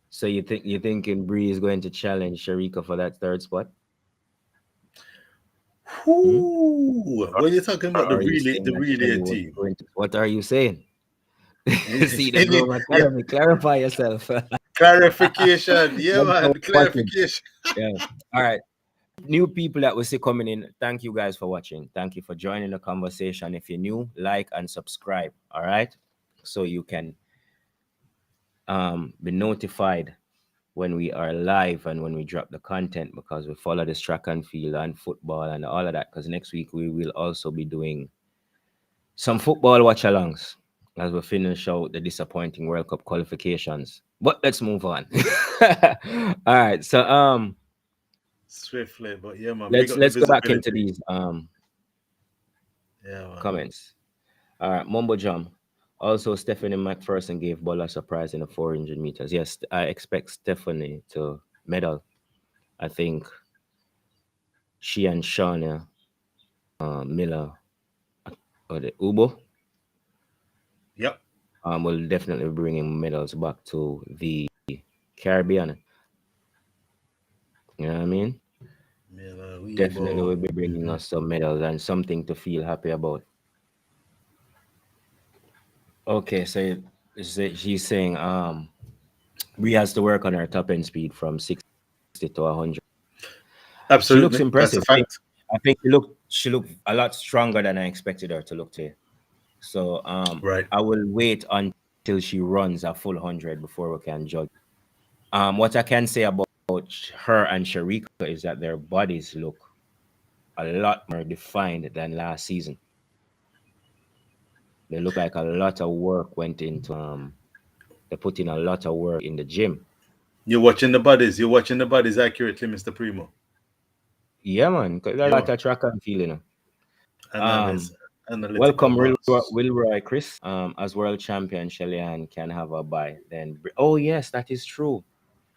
So you thinking Bree is going to challenge Sharika for that third spot? When you're talking about the relay team, what are you saying? See the Grove Academy. Clarify yourself. Clarification, man. Clarification. All right. New people that we see coming in, thank you guys for watching. Thank you for joining the conversation. If you're new, like and subscribe. All right, so you can be notified when we are live and when we drop the content, because we follow this track and field and football and all of that, because next week we will also be doing some football watch-alongs as we finish out the disappointing World Cup qualifications. But let's move on. All right, so swiftly, but yeah, man. Let's go back into these comments. All right, Mumbo Jump. Also, Stephanie McPherson gave Bola a surprise in the 400 meters. Yes, I expect Stephanie to medal. I think she and Shauna Miller or the Ubo. Yep. Will definitely be bringing medals back to the Caribbean. You know what I mean? Definitely will be bringing us some medals and something to feel happy about. Okay, so she's saying Bree has to work on her top end speed from 60 to 100. Absolutely, she looks impressive. That's a fact. I think she looked a lot stronger than I expected her to look today. So right. I will wait until she runs a full 100 before we can judge. What I can say about her and Sharika is that their bodies look a lot more defined than last season. They look like a lot of work went into they put in a lot of work in the gym. You're watching the bodies accurately, Mr. Primo. Yeah, man. There's a lot of track and field, you know. Welcome, Wilroy Chris. As world champion, Shelly Ann can have a bye. Then, oh yes, that is true.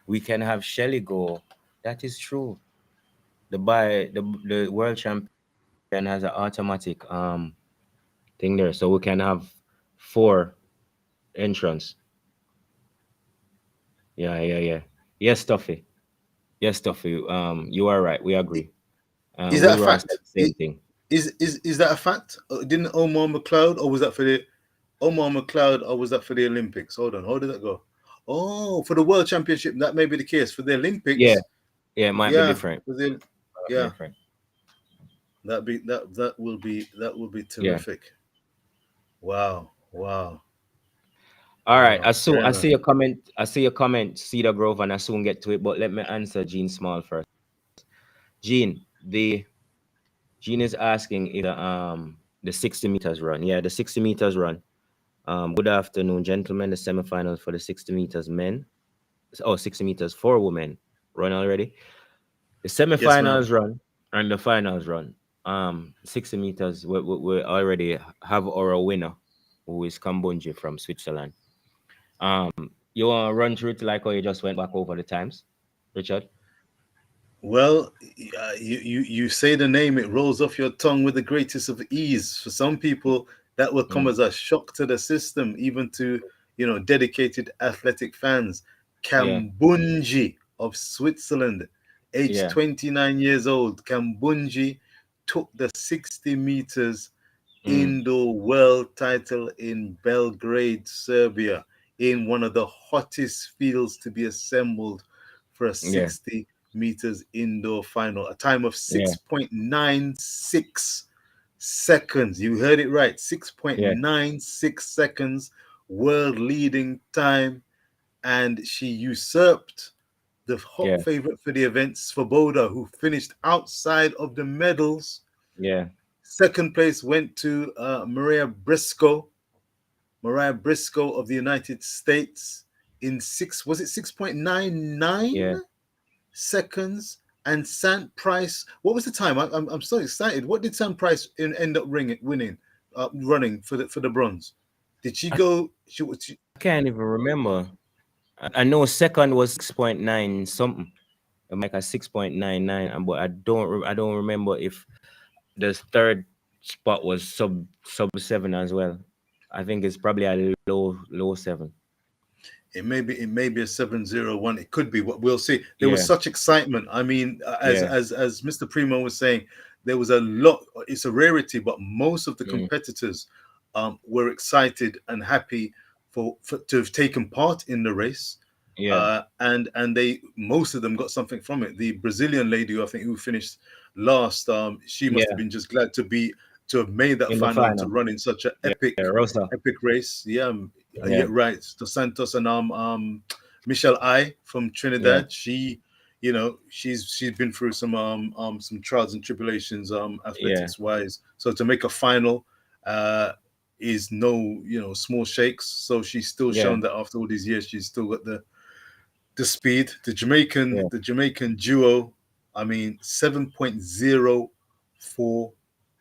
We can have Shelly go. That is true. The bye, the world champion has an automatic thing there, so we can have 4 entrants. Yeah. Yes, Tuffy. You are right. We agree. Is that a fact? Same thing. Is that a fact? Didn't Omar McLeod, or was that for the Olympics? Hold on, how did that go? Oh, for the World Championship, that may be the case. For the Olympics, yeah, it might be different. Different. That will be terrific. Yeah. Wow. All right, I see your comment, Cedar Grove, and I soon get to it, but let me answer Gene Small first. Gene is asking if the 60 meters run. Yeah, the 60 meters run. Good afternoon, gentlemen. The semifinals for the 60 meters men. 60 meters for women run already. The semifinals run and the finals run. 60 meters, we already have our winner, who is Kambunji from Switzerland. You want to run through it like how you just went back over the times, Richard? Well, you say the name, it rolls off your tongue with the greatest of ease. For some people, that will come as a shock to the system, even to dedicated athletic fans. Kambunji of Switzerland, aged 29 years old, Kambunji took the 60 meters indoor world title in Belgrade, Serbia, in one of the hottest fields to be assembled for a 60 meters indoor final. A time of 6.96 seconds. You heard it right. 6.96 seconds, world leading time. And she usurped the hot favorite for the event, Svoboda, who finished outside of the medals. Second place went to Mariah Briscoe of the United States in 6.99 seconds. And Sant Price, what was the time? I'm so excited. What did Sant Price end up running for the bronze? Did she go? I can't even remember. I know second was 6.9 something, like a 6.99, but I don't remember if the third spot was sub 7 as well. I think it's probably a low 7. It may be a 701. It could be. What we'll see. There was such excitement. I mean, as Mr. Primo was saying, there was a lot. It's a rarity, but most of the competitors were excited and happy for to have taken part in the race. And most of them got something from it. The Brazilian lady, I think, who finished last, she must have been just glad to have made that final, to run in such an epic race. Right. Dos Santos and Michelle I from Trinidad. She, she's been through some trials and tribulations athletics wise. So to make a final is no small shakes. So she's still shown that after all these years, she's still got the speed. The Jamaican duo, I mean, 7.04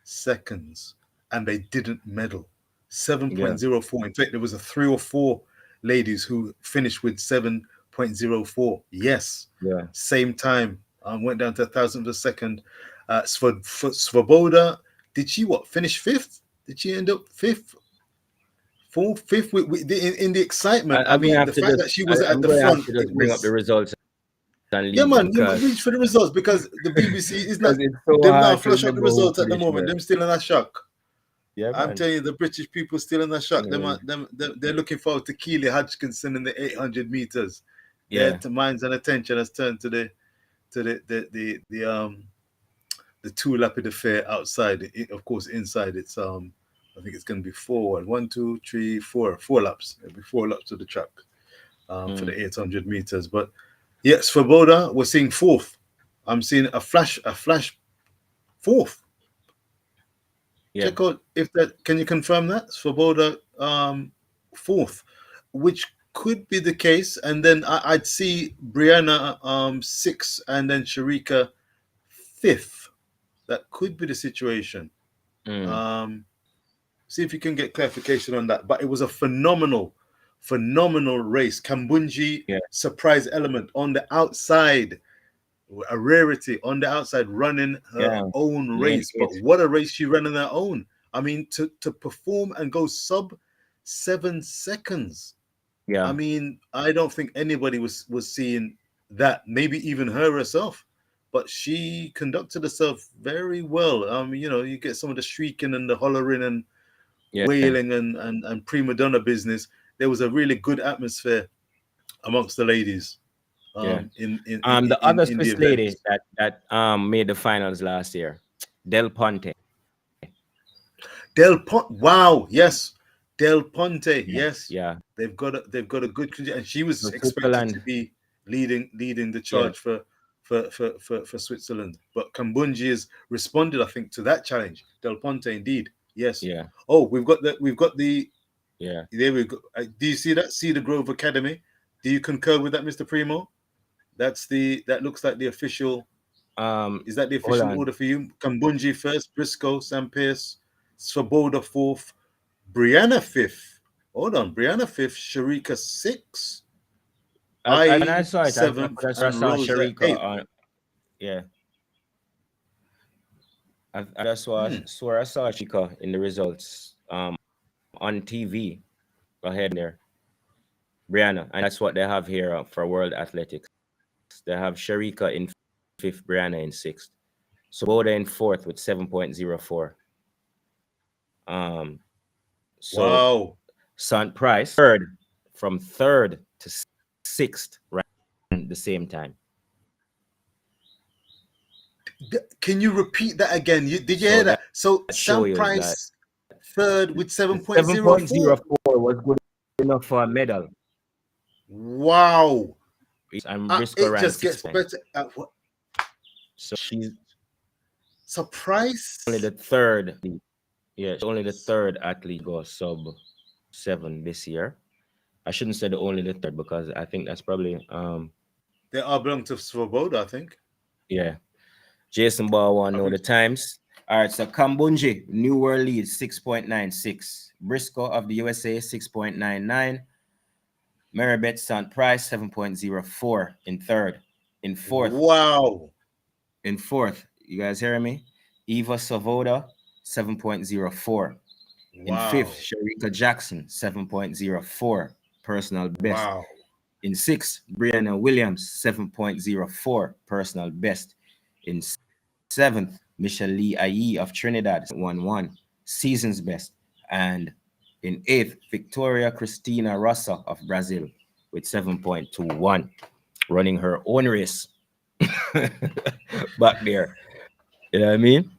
seconds, and they didn't medal. 7.04. In fact, there was a 3 or 4 ladies who finished with 7.04. Same time. Went down to 1,000th of a second. For Svoboda, did she finish 5th? Did she end up 5th? 4th, 5th in the excitement. I mean, the fact that she was at the front. Bring up the results. Yeah, man, you reach for the results because the BBC is not. They're not flush out the results at the moment. Them still in a shock. Yeah, I'm telling you, the British people still in a shock. They're looking forward to Keely Hodgkinson in the 800 meters. Their minds and attention has turned to the 2 lapid affair outside. Of course, inside it's I think it's going to be 4. 1, 2, 3, 4 laps. It'll be 4 laps to the track for the 800 meters. But yes, Svoboda, we're seeing 4th. I'm seeing a flash 4th. Check out if that. Can you confirm that Svoboda 4th, which could be the case, and then I'd see Brianna 6th, and then Sharika 5th. That could be the situation. See if you can get clarification on that. But it was a phenomenal race. Kambunji, surprise element on the outside. A rarity on the outside, running her own race. But what a race she ran on her own. I mean, to perform and go sub 7 seconds. I mean, I don't think anybody was seeing that. Maybe even her herself. But she conducted herself very well. You get some of the shrieking and the hollering and wailing and prima donna business. There was a really good atmosphere amongst the ladies. The other Swiss lady that made the finals last year, Del Ponte. Wow, yes, Del Ponte, yes. They've got a good, and she was expected to be leading the charge for Switzerland. But Kambunji has responded, I think, to that challenge. Del Ponte, indeed, yes. Oh, we've got the. There we go. Do you see that? Cedar Grove Academy. Do you concur with that, Mr. Primo? That looks like the official. Is that the official order for you? Kambunji 1st, Briscoe, Sam Pierce, Svoboda 4th, Brianna 5th. Hold on, Brianna 5th, Sharika 6th. I saw it. 7th, I saw Sharika 8th. I saw Sharika in the results on TV. Go ahead there, Brianna, and that's what they have here for World Athletics They have Sharika in 5th, Brianna in 6th. Swoboda in 4th with 7.04. So Wow. Sant Price third, from 3rd to 6th, right at the same time. Can you repeat that again? Did you So hear that? So show Sam you Price third with 7.04. 7.04 was good enough for a medal. Wow. And Briscoe It ran just gets 6th. better. So she's So Price only the third. Yeah, she's only the third athlete go sub 7 this year. I shouldn't say only the third, because I think that's probably they all belong to Swoboda, I think. yeah. Jason Ball want to know the times. All right, so Kambunji, New World lead 6.96. Briscoe of the USA 6.99. Meribet Sant Price 7.04 in 3rd. In 4th. Wow. In 4th, you guys hearing me? Eva Savoda 7.04. In 5th, Sharika Jackson 7.04 personal best. Wow. In 6th, Brianna Williams 7.04 personal best. In 7th, Michelle Lee Ayi of Trinidad 1.1 season's best. And in 8th, Victoria Cristina Rossa of Brazil with 7.21, running her own race back there. You know what I mean?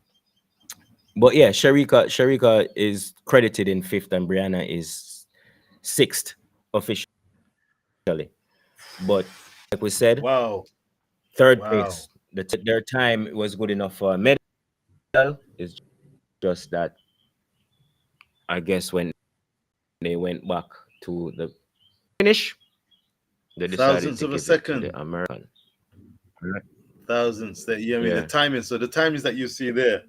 But yeah, Sharika is credited in 5th and Brianna is 6th officially. But like we said, Wow. 3rd place. Their time was good enough for a medal. It's just that I guess when they went back to the finish, they decided Thousandths to of a give second. it to the American. Thousandths. The timing. So the timings that you see there,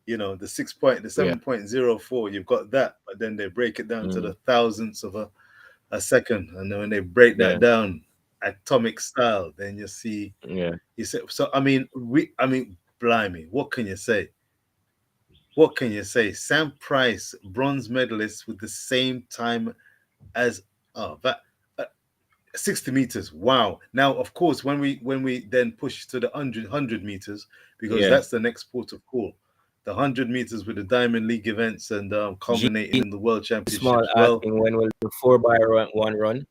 the 7.04, you've got that, but then they break it down to the thousandths of a second, and then when they break that down atomic style, then you see. You say so. Blimey, what can you say? What can you say? Sam Price, bronze medalist with the same time as 60 meters. Wow. Now, of course, when we then push to the 100 meters, because that's the next port of call. The 100 meters with the Diamond League events and culminating in the World Championships. Asking when will the 4x1 run?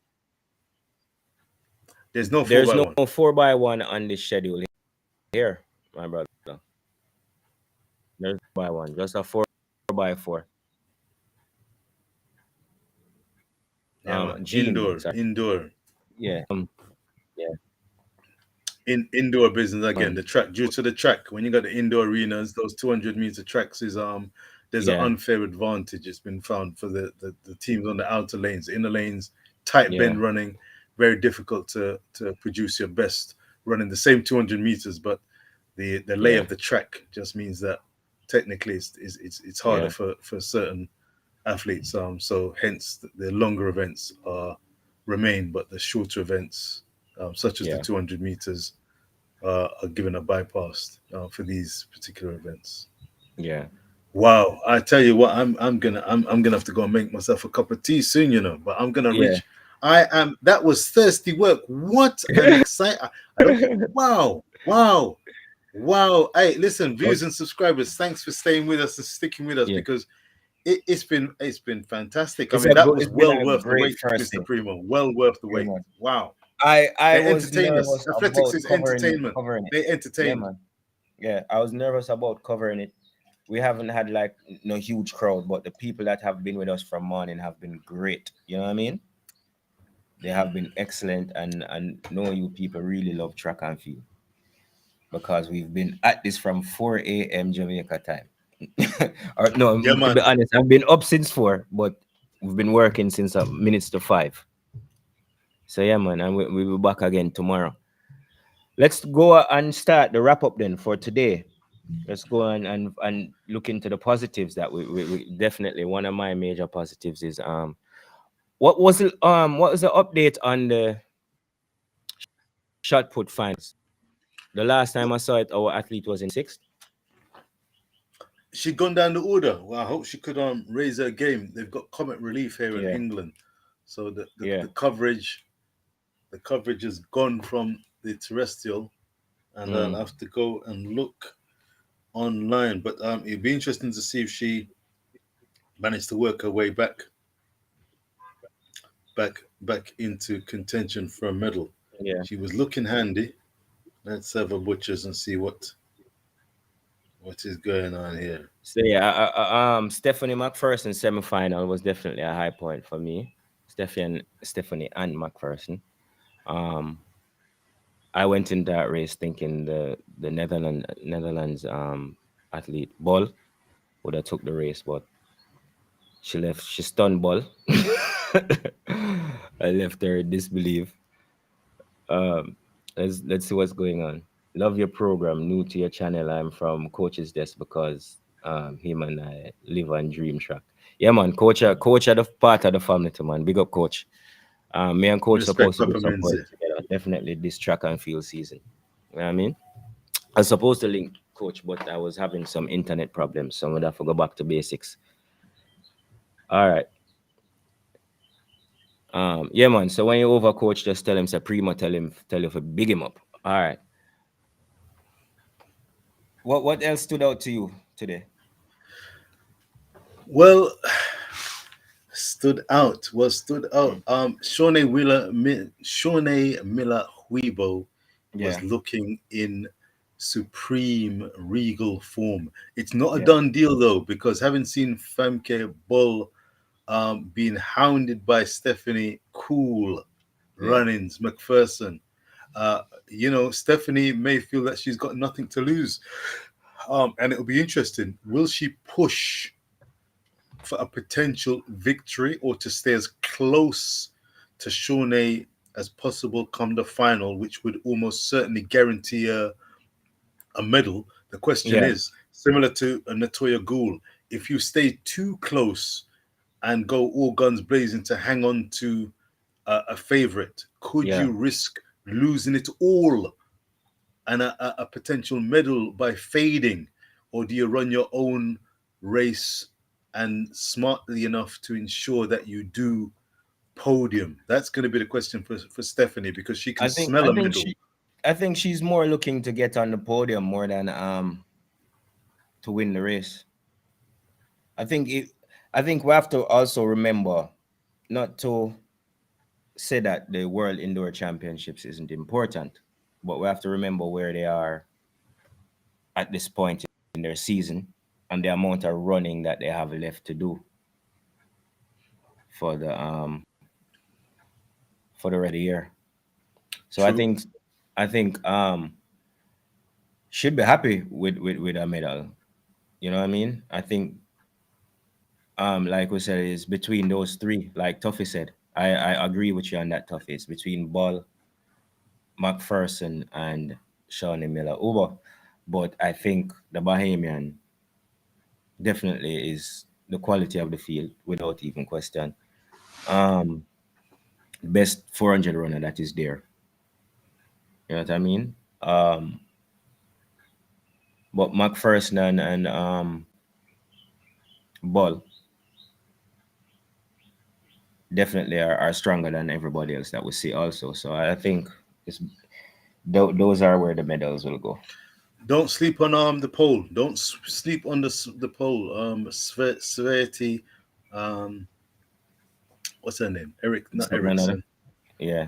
There's no 4x1 on this schedule here, my brother. There's 4x1, just a 4x4. Indoor. Yeah. In indoor business again, the track, due to the track, when you got the indoor arenas, those 200-meter tracks is there's an unfair advantage. It's been found for the teams on the outer lanes, inner lanes, tight bend running, very difficult to produce your best running the same 200 meters, but the lay of the track just means that technically it's harder for certain athletes. So hence the longer events remain, but the shorter events, such as the 200 meters, are given a bypass for these particular events. Yeah. Wow, I tell you what, I'm gonna have to go and make myself a cup of tea soon, but I'm gonna reach. That was thirsty work. What an exciting! Wow. Hey, listen, viewers and subscribers, thanks for staying with us and sticking with us because it's been fantastic. That was well worth the wait, Mr. Primo. Well worth the wait. Wow. I was nervous Athletics is entertainment. They entertain. Yeah, I was nervous about covering it. We haven't had like no huge crowd, but the people that have been with us from morning have been great. You know what I mean? They have been excellent, and know you people really love track and field because we've been at this from 4 a.m. Jamaica time. To be honest, I've been up since 4, but we've been working since minutes to 5. So yeah, man, and we'll be back again tomorrow. Let's go and start the wrap up then for today. Let's go and look into the positives that we definitely, one of my major positives is what was the update on the shot put finals? The last time I saw it, our athlete was in 6th. She'd gone down the order. Well, I hope she could raise her game. They've got Comet Relief here in England, so the coverage has gone from the terrestrial, and I'll have to go and look online. But it'd be interesting to see if she managed to work her way back into contention for a medal. Yeah. She was looking handy. Let's have a butchers and see what is going on here. So yeah, Stephanie McPherson semi-final was definitely a high point for me. Stephanie and McPherson. I went in that race thinking the Netherlands athlete Ball would have took the race, but she stunned Ball. I left her in disbelief. Let's see what's going on. Love your program. New to your channel. I'm from Coach's Desk because him and I live on Dream Track. Yeah, man. Coach are the part of the family, too, man. Big up, Coach. Me and Coach Respect supposed to do Papa some work Menzi. together. Definitely this track and field season. You know what I mean? I was supposed to link Coach, but I was having some internet problems, so I'm gonna have to go back to basics. All right. Yeah, man. So when you overcoach, just tell him, say Primo, tell you to big him up. All right. What else stood out to you today? Well, stood out. Shawnee Miller Huibo Yeah. was looking in supreme regal form. It's not a Yeah. done deal though, because having seen Femke Bull being hounded by Stephanie Cool Runnings McPherson, Stephanie may feel that she's got nothing to lose. And it'll be interesting. Will she push for a potential victory or to stay as close to Shawnee as possible come the final, which would almost certainly guarantee a medal? The question is, similar to a Natoya Gould, if you stay too close and go all guns blazing to hang on to a favorite, could you risk losing it all and a potential medal by fading? Or do you run your own race and smartly enough to ensure that you do podium? That's going to be the question for Stephanie, because she can smell a medal. I think she's more looking to get on the podium more than to win the race. I think we have to also remember not to say that the World Indoor Championships isn't important, but we have to remember where they are at this point in their season and the amount of running that they have left to do for the rest of the year. So True. I think should be happy with a medal. You know what I mean? I think like we said, it's between those three. Like Tuffy said, I agree with you on that, Tuffy. It's between Ball, McPherson, and Shawnee Miller Uber. But I think the Bahamian definitely is the quality of the field without even question. Best 400 runner that is there. You know what I mean? But McPherson and Ball definitely are stronger than everybody else that we see also. So I think those are where the medals will go. Don't sleep on the pole. Don't sleep on the pole. Sveti, what's her name? Not Erickson. Yeah.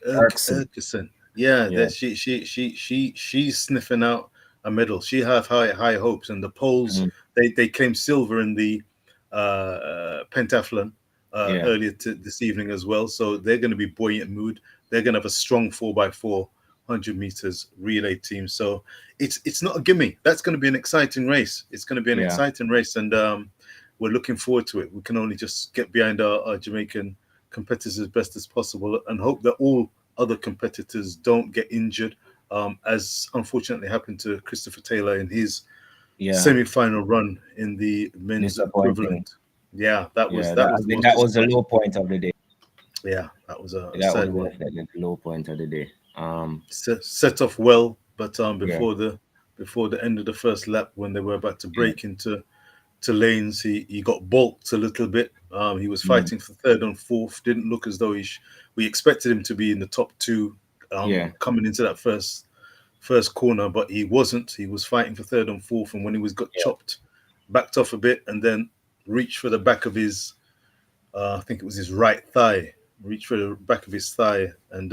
Erkson. Yeah. She's sniffing out a medal. She have high hopes, and the Poles they claimed silver in the pentathlon earlier this evening as well. So they're going to be buoyant mood. They're going to have a strong 4x4 100 meters relay team. So it's not a gimme. That's going to be an exciting race. It's going to be an exciting race, and we're looking forward to it. We can only just get behind our Jamaican competitors as best as possible and hope that all other competitors don't get injured, as unfortunately happened to Christopher Taylor in his semi-final run in the men's equivalent. That was the low point of the day. Yeah, that was a sad one. Definitely the low point of the day. Set off well, but before the end of the first lap, when they were about to break into lanes, he got balked a little bit. He was fighting for third and fourth. Didn't look as though we expected him to be in the top two coming into that first corner, but he wasn't. He was fighting for third and fourth, and when he got chopped, backed off a bit, and then reached for the back of his, I think it was his right thigh, reached for the back of his thigh, and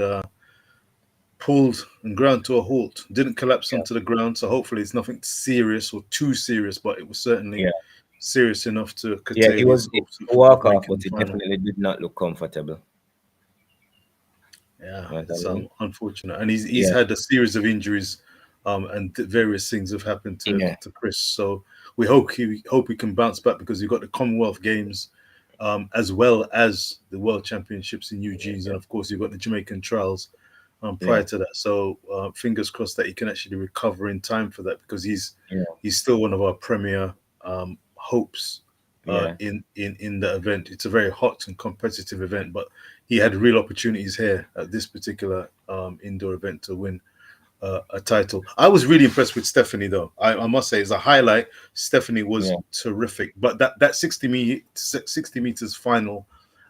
pulled and ground to a halt. Didn't collapse onto the ground, so hopefully it's nothing serious or too serious, but it was certainly serious enough to curtail. It was a walk off, but it definitely did not look comfortable. Yeah, it's unfortunate, and he's had a series of injuries, and various things have happened to Chris. So we hope he can bounce back, because you've got the Commonwealth Games, as well as the World Championships in Eugene, and of course you've got the Jamaican trials prior to that. So fingers crossed that he can actually recover in time for that, because he's still one of our premier hopes in the event. It's a very hot and competitive event, but he had real opportunities here at this particular indoor event to win a title. I was really impressed with Stephanie, though. I must say, as a highlight, Stephanie was terrific. But that 60 meters final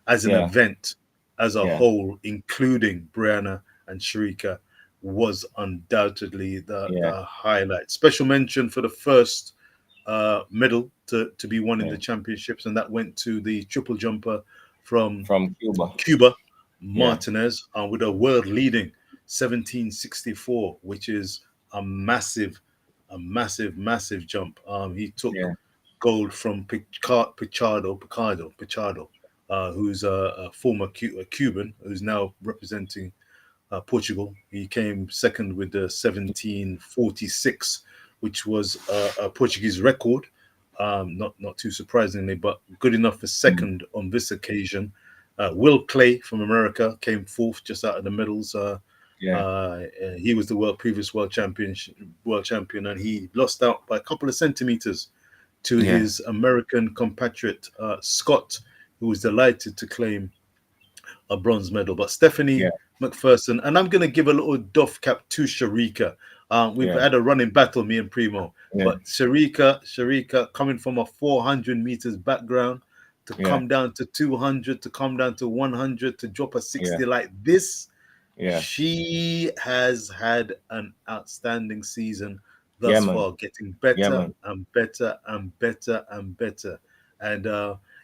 as an event as a whole, including Brianna and Sharika, was undoubtedly the highlight. Special mention for the first medal to be won in the championships, and that went to the triple jumper from Cuba, Martinez, with a world leading 1764, which is a massive jump. He took gold from Pichardo, who's a former Cuban who's now representing Portugal. He came second with the 1746, which was a Portuguese record. Not too surprisingly, but good enough for second on this occasion. Will Clay from America came fourth, just out of the medals. He was the previous world champion, and he lost out by a couple of centimeters to his American compatriot Scott, who was delighted to claim a bronze medal. But Stephanie McPherson, and I'm going to give a little doff cap to Sharika. We've had a running battle, me and Primo, but Sharika coming from a 400 meters background to come down to 200, to come down to 100, to drop a 60 like this. She has had an outstanding season thus far, getting better and better and better and better. And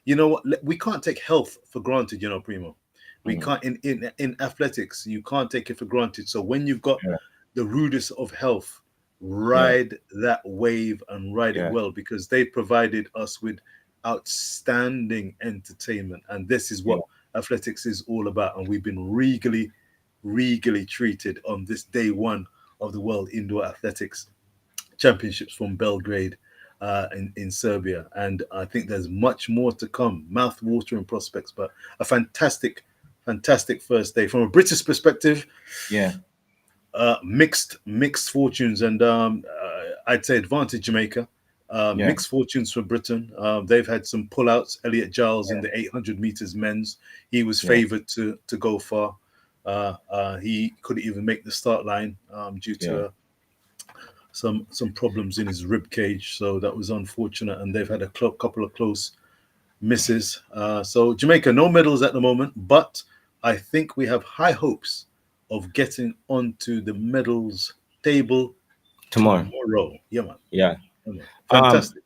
you know what? We can't take health for granted, Primo. We can't in athletics. You can't take it for granted. So when you've got the rudest of health, ride that wave and ride it well, because they provided us with outstanding entertainment, and this is what athletics is all about. And we've been regally treated on this day one of the World Indoor Athletics Championships from Belgrade in Serbia, and I think there's much more to come. Mouth-watering prospects, but a fantastic first day from a British perspective. Mixed fortunes, and I'd say advantage Jamaica. Mixed fortunes for Britain. They've had some pullouts. Elliot Giles in the 800 meters men's, he was favored to go far. He couldn't even make the start line due to some problems in his rib cage, so that was unfortunate. And they've had a couple of close misses. So Jamaica, no medals at the moment, but I think we have high hopes of getting onto the medals table tomorrow. Yeah, man. Fantastic.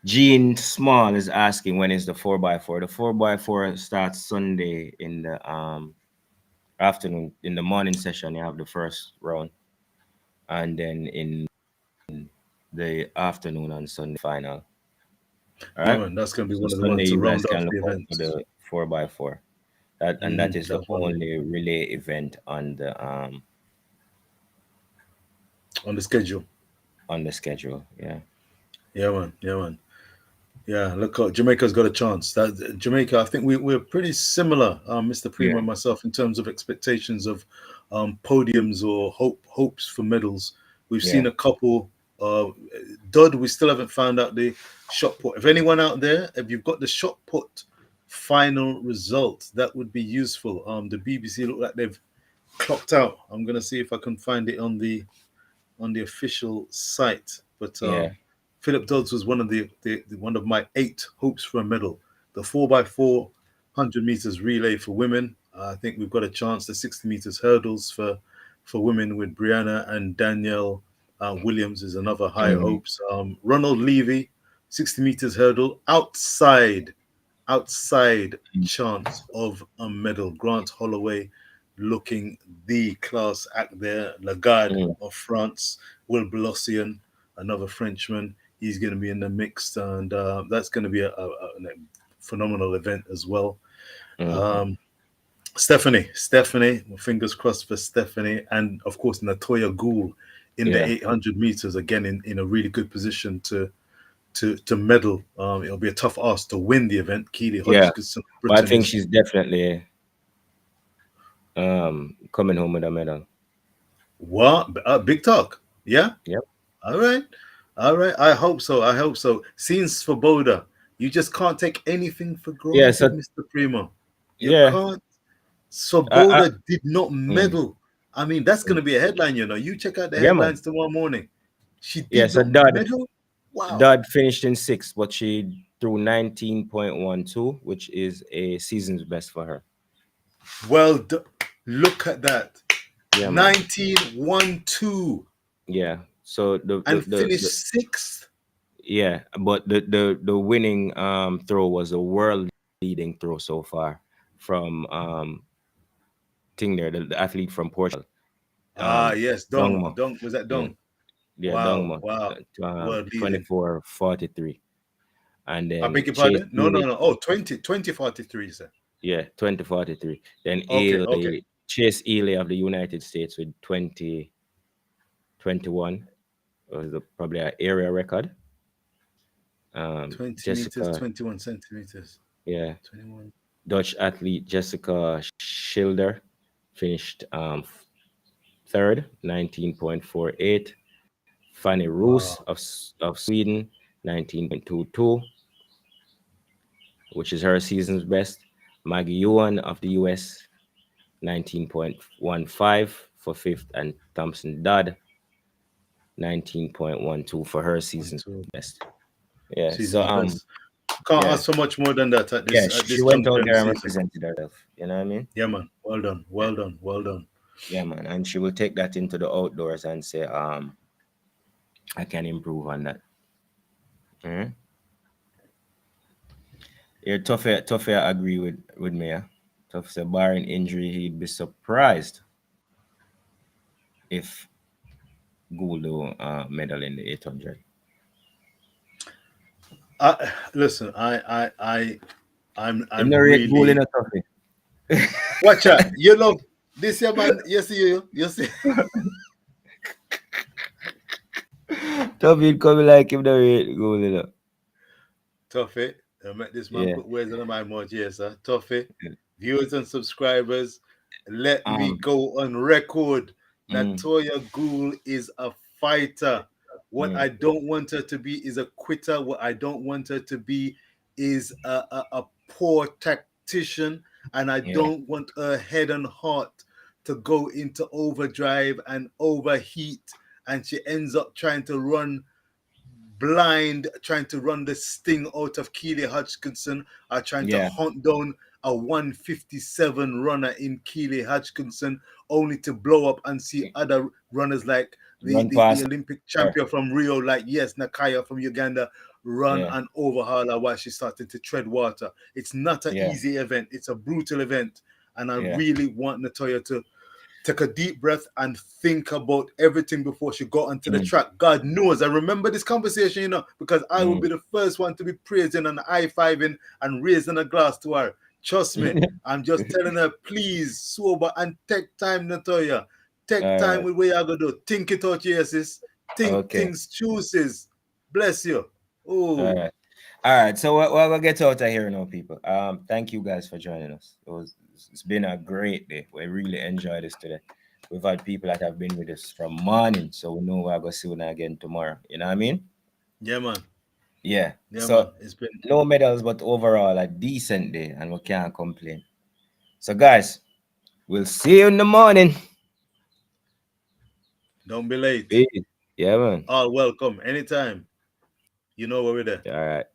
Gene Small is asking, when is the 4x4? The 4x4 starts Sunday in the afternoon. In the morning session, you have the first round, and then in the afternoon on Sunday final. All right, man, that's going to be one of the ones to round off the event. The 4x4. That is the only relay event on the schedule. On the schedule, yeah, man. Yeah, look, Jamaica's got a chance. That Jamaica, I think we're pretty similar, Mr. Primo and myself, in terms of expectations of podiums or hopes for medals. We've seen a couple. Dodd, we still haven't found out the shot put. If anyone out there, if you've got the shot put final result, that would be useful. The BBC look like they've clocked out. I'm going to see if I can find it on the official site. But Philip Dodds was one of my 8 hopes for a medal. The 4x4 100 meters relay for women, I think we've got a chance. The 60 meters hurdles for for women with Brianna and Danielle Williams is another high hopes. Ronald Levy, 60 meters hurdle, outside chance of a medal. Grant Holloway looking the class act there. Lagarde of France, Will Belossian, another Frenchman. He's going to be in the mix, and that's going to be a phenomenal event as well. Stephanie, fingers crossed for Stephanie, and of course Natoya Gould in the 800 meters again in a really good position to medal. It'll be a tough ask to win the event. Keely Hodgkinson, but I think she's definitely coming home with a medal. What? Big talk. Yeah. Yep. All right. I hope so. Scenes for Boda. You just can't take anything for granted, Mr. Primo. You can't. Swoboda did not medal. I mean, that's going to be a headline, you know. You check out the headlines tomorrow morning. She did not medal. Wow. Dodd finished in 6th, but she threw 19.12, which is a season's best for her. Well, look at that. 19.12. Yeah. So the finished 6th. Yeah, but the winning throw was a world leading throw so far from the athlete from Portugal. Yes, Dong. Was that Dong? Yeah, wow, Dong. 24:43. And then I beg your pardon? No. Oh, 20:43, sir. Yeah, 20:43. Then Chase Ely of the United States with 20:21 was probably an area record. 20 meters, 21 centimeters. Yeah. 21. Dutch athlete Jessica Schilder finished 3rd, 19.48. Fanny Roos of Sweden, 19.22, which is her season's best. Maggie Yuan of the US, 19.15 for 5th, and Thompson Dodd, 19.12 for her season's best. Yeah, best. Can't ask for much more than that at this. She went out there and represented herself. You know what I mean? Yeah, man. Well done. Yeah, man. And she will take that into the outdoors and say, I can improve on that. Yeah, Tough agree with me. Yeah? Tough said, barring injury, he'd be surprised if Gould medal in the 800. Listen, I'm really Gould in a Toughy. Watch out. You love this year, man. You see. Toughy coming like him the rate Gould in a Toughy. I met this man put words on my mouth, yes, sir. Toughy. Viewers and subscribers, let me go on record. Natoya Gould is a fighter. What I don't want her to be is a quitter. What I don't want her to be is a poor tactician. And I don't want her head and heart to go into overdrive and overheat. And she ends up trying to run blind, trying to run the sting out of Keely Hodgkinson, or trying to hunt down a 157 runner in Keely Hodgkinson, only to blow up and see other runners like the Olympic champion from Rio, like Nakaya from Uganda, run and overhaul her while she's starting to tread water. It's not an easy event. It's a brutal event. And I really want Natoya to take a deep breath and think about everything before she got onto the track. God knows, I remember this conversation, you know, because I will be the first one to be praising and high-fiving and raising a glass to her. Trust me, I'm just telling her, please, sober and take time, Natoya. Take time with what you're going to do. Think it out, sis. Think things, chooses. Bless you. Oh. All right. So we're going to get out of here now, people. Thank you guys for joining us. It's been a great day. We really enjoyed this today. We've had people that have been with us from morning, so we know we're going to see them again tomorrow. You know what I mean? Yeah, man. Yeah. So man. It's been no medals, but overall a decent day, and we can't complain. So, guys, we'll see you in the morning. Don't be late. Yeah, man. All welcome anytime. You know where we're there. All right.